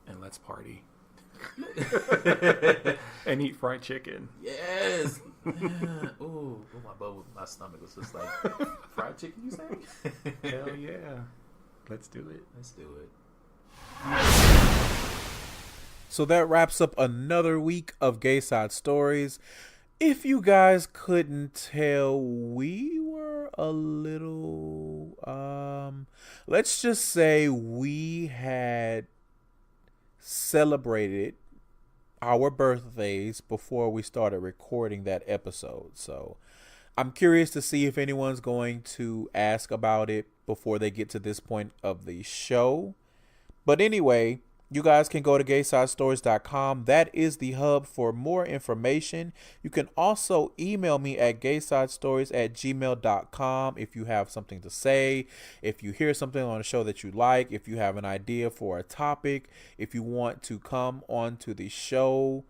C: And let's party. And eat fried chicken.
D: Yes. Ooh, my stomach was just fried chicken, you say?
C: Hell yeah. Let's do it.
D: Let's do it.
B: So that wraps up another week of Gayside Stories. If you guys couldn't tell, we were a little, let's just say we had celebrated our birthdays before we started recording that episode. So I'm curious to see if anyone's going to ask about it before they get to this point of the show. But anyway, you guys can go to GaysideStories.com. That is the hub for more information. You can also email me at GaysideStories@gmail.com if you have something to say, if you hear something on the show that you like, if you have an idea for a topic, if you want to come on to the show,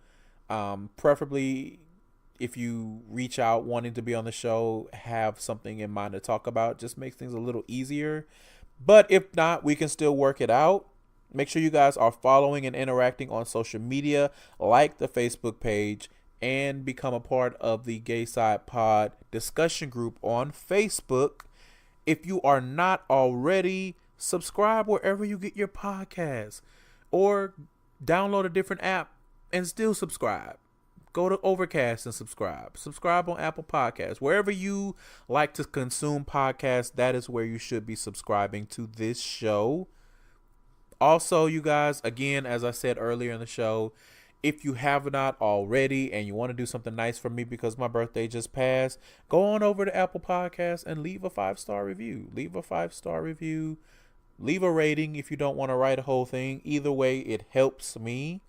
B: preferably if you reach out wanting to be on the show, have something in mind to talk about, just makes things a little easier. But if not, we can still work it out. Make sure you guys are following and interacting on social media, like the Facebook page, and become a part of the Gayside Pod discussion group on Facebook. If you are not already, subscribe wherever you get your podcasts, or download a different app and still subscribe. Go to Overcast and subscribe. Subscribe on Apple Podcasts. Wherever you like to consume podcasts, that is where you should be subscribing to this show. Also, you guys, again, as I said earlier in the show, if you have not already and you want to do something nice for me because my birthday just passed, go on over to Apple Podcasts and leave a 5-star review. Leave a 5-star review. Leave a rating if you don't want to write a whole thing. Either way, it helps me.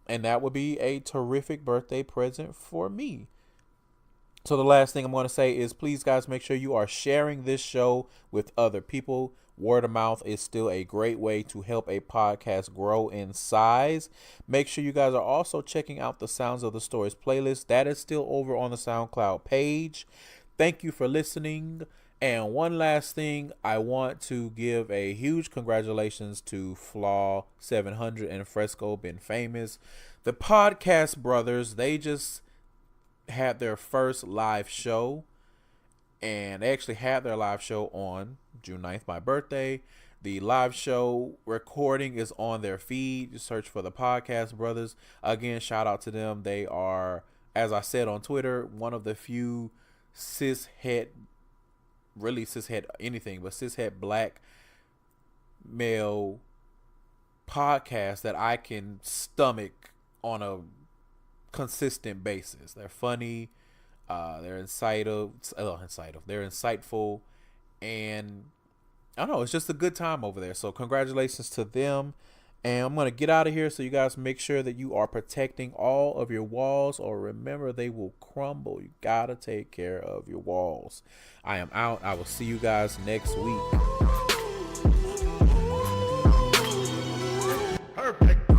B: And that would be a terrific birthday present for me. So the last thing I'm going to say is, please, guys, make sure you are sharing this show with other people. Word of mouth is still a great way to help a podcast grow in size. Make sure you guys are also checking out the Sounds of the Stories playlist. That is still over on the SoundCloud page. Thank you for listening. And one last thing, I want to give a huge congratulations to Flaw 700 and Fresco Been Famous. The Podcast Brothers, they just had their first live show. And they actually had their live show on June 9th, my birthday. The live show recording is on their feed. You search for the Podcast Brothers. Again, shout out to them. They are, as I said on Twitter, one of the few cishet black male podcasts that I can stomach on a consistent basis. They're funny, they're insightful, and I don't know, it's just a good time over there. So congratulations to them. And I'm going to get out of here, so you guys make sure that you are protecting all of your walls, or remember, they will crumble. You got to take care of your walls. I am out. I will see you guys next week.
A: Perfect.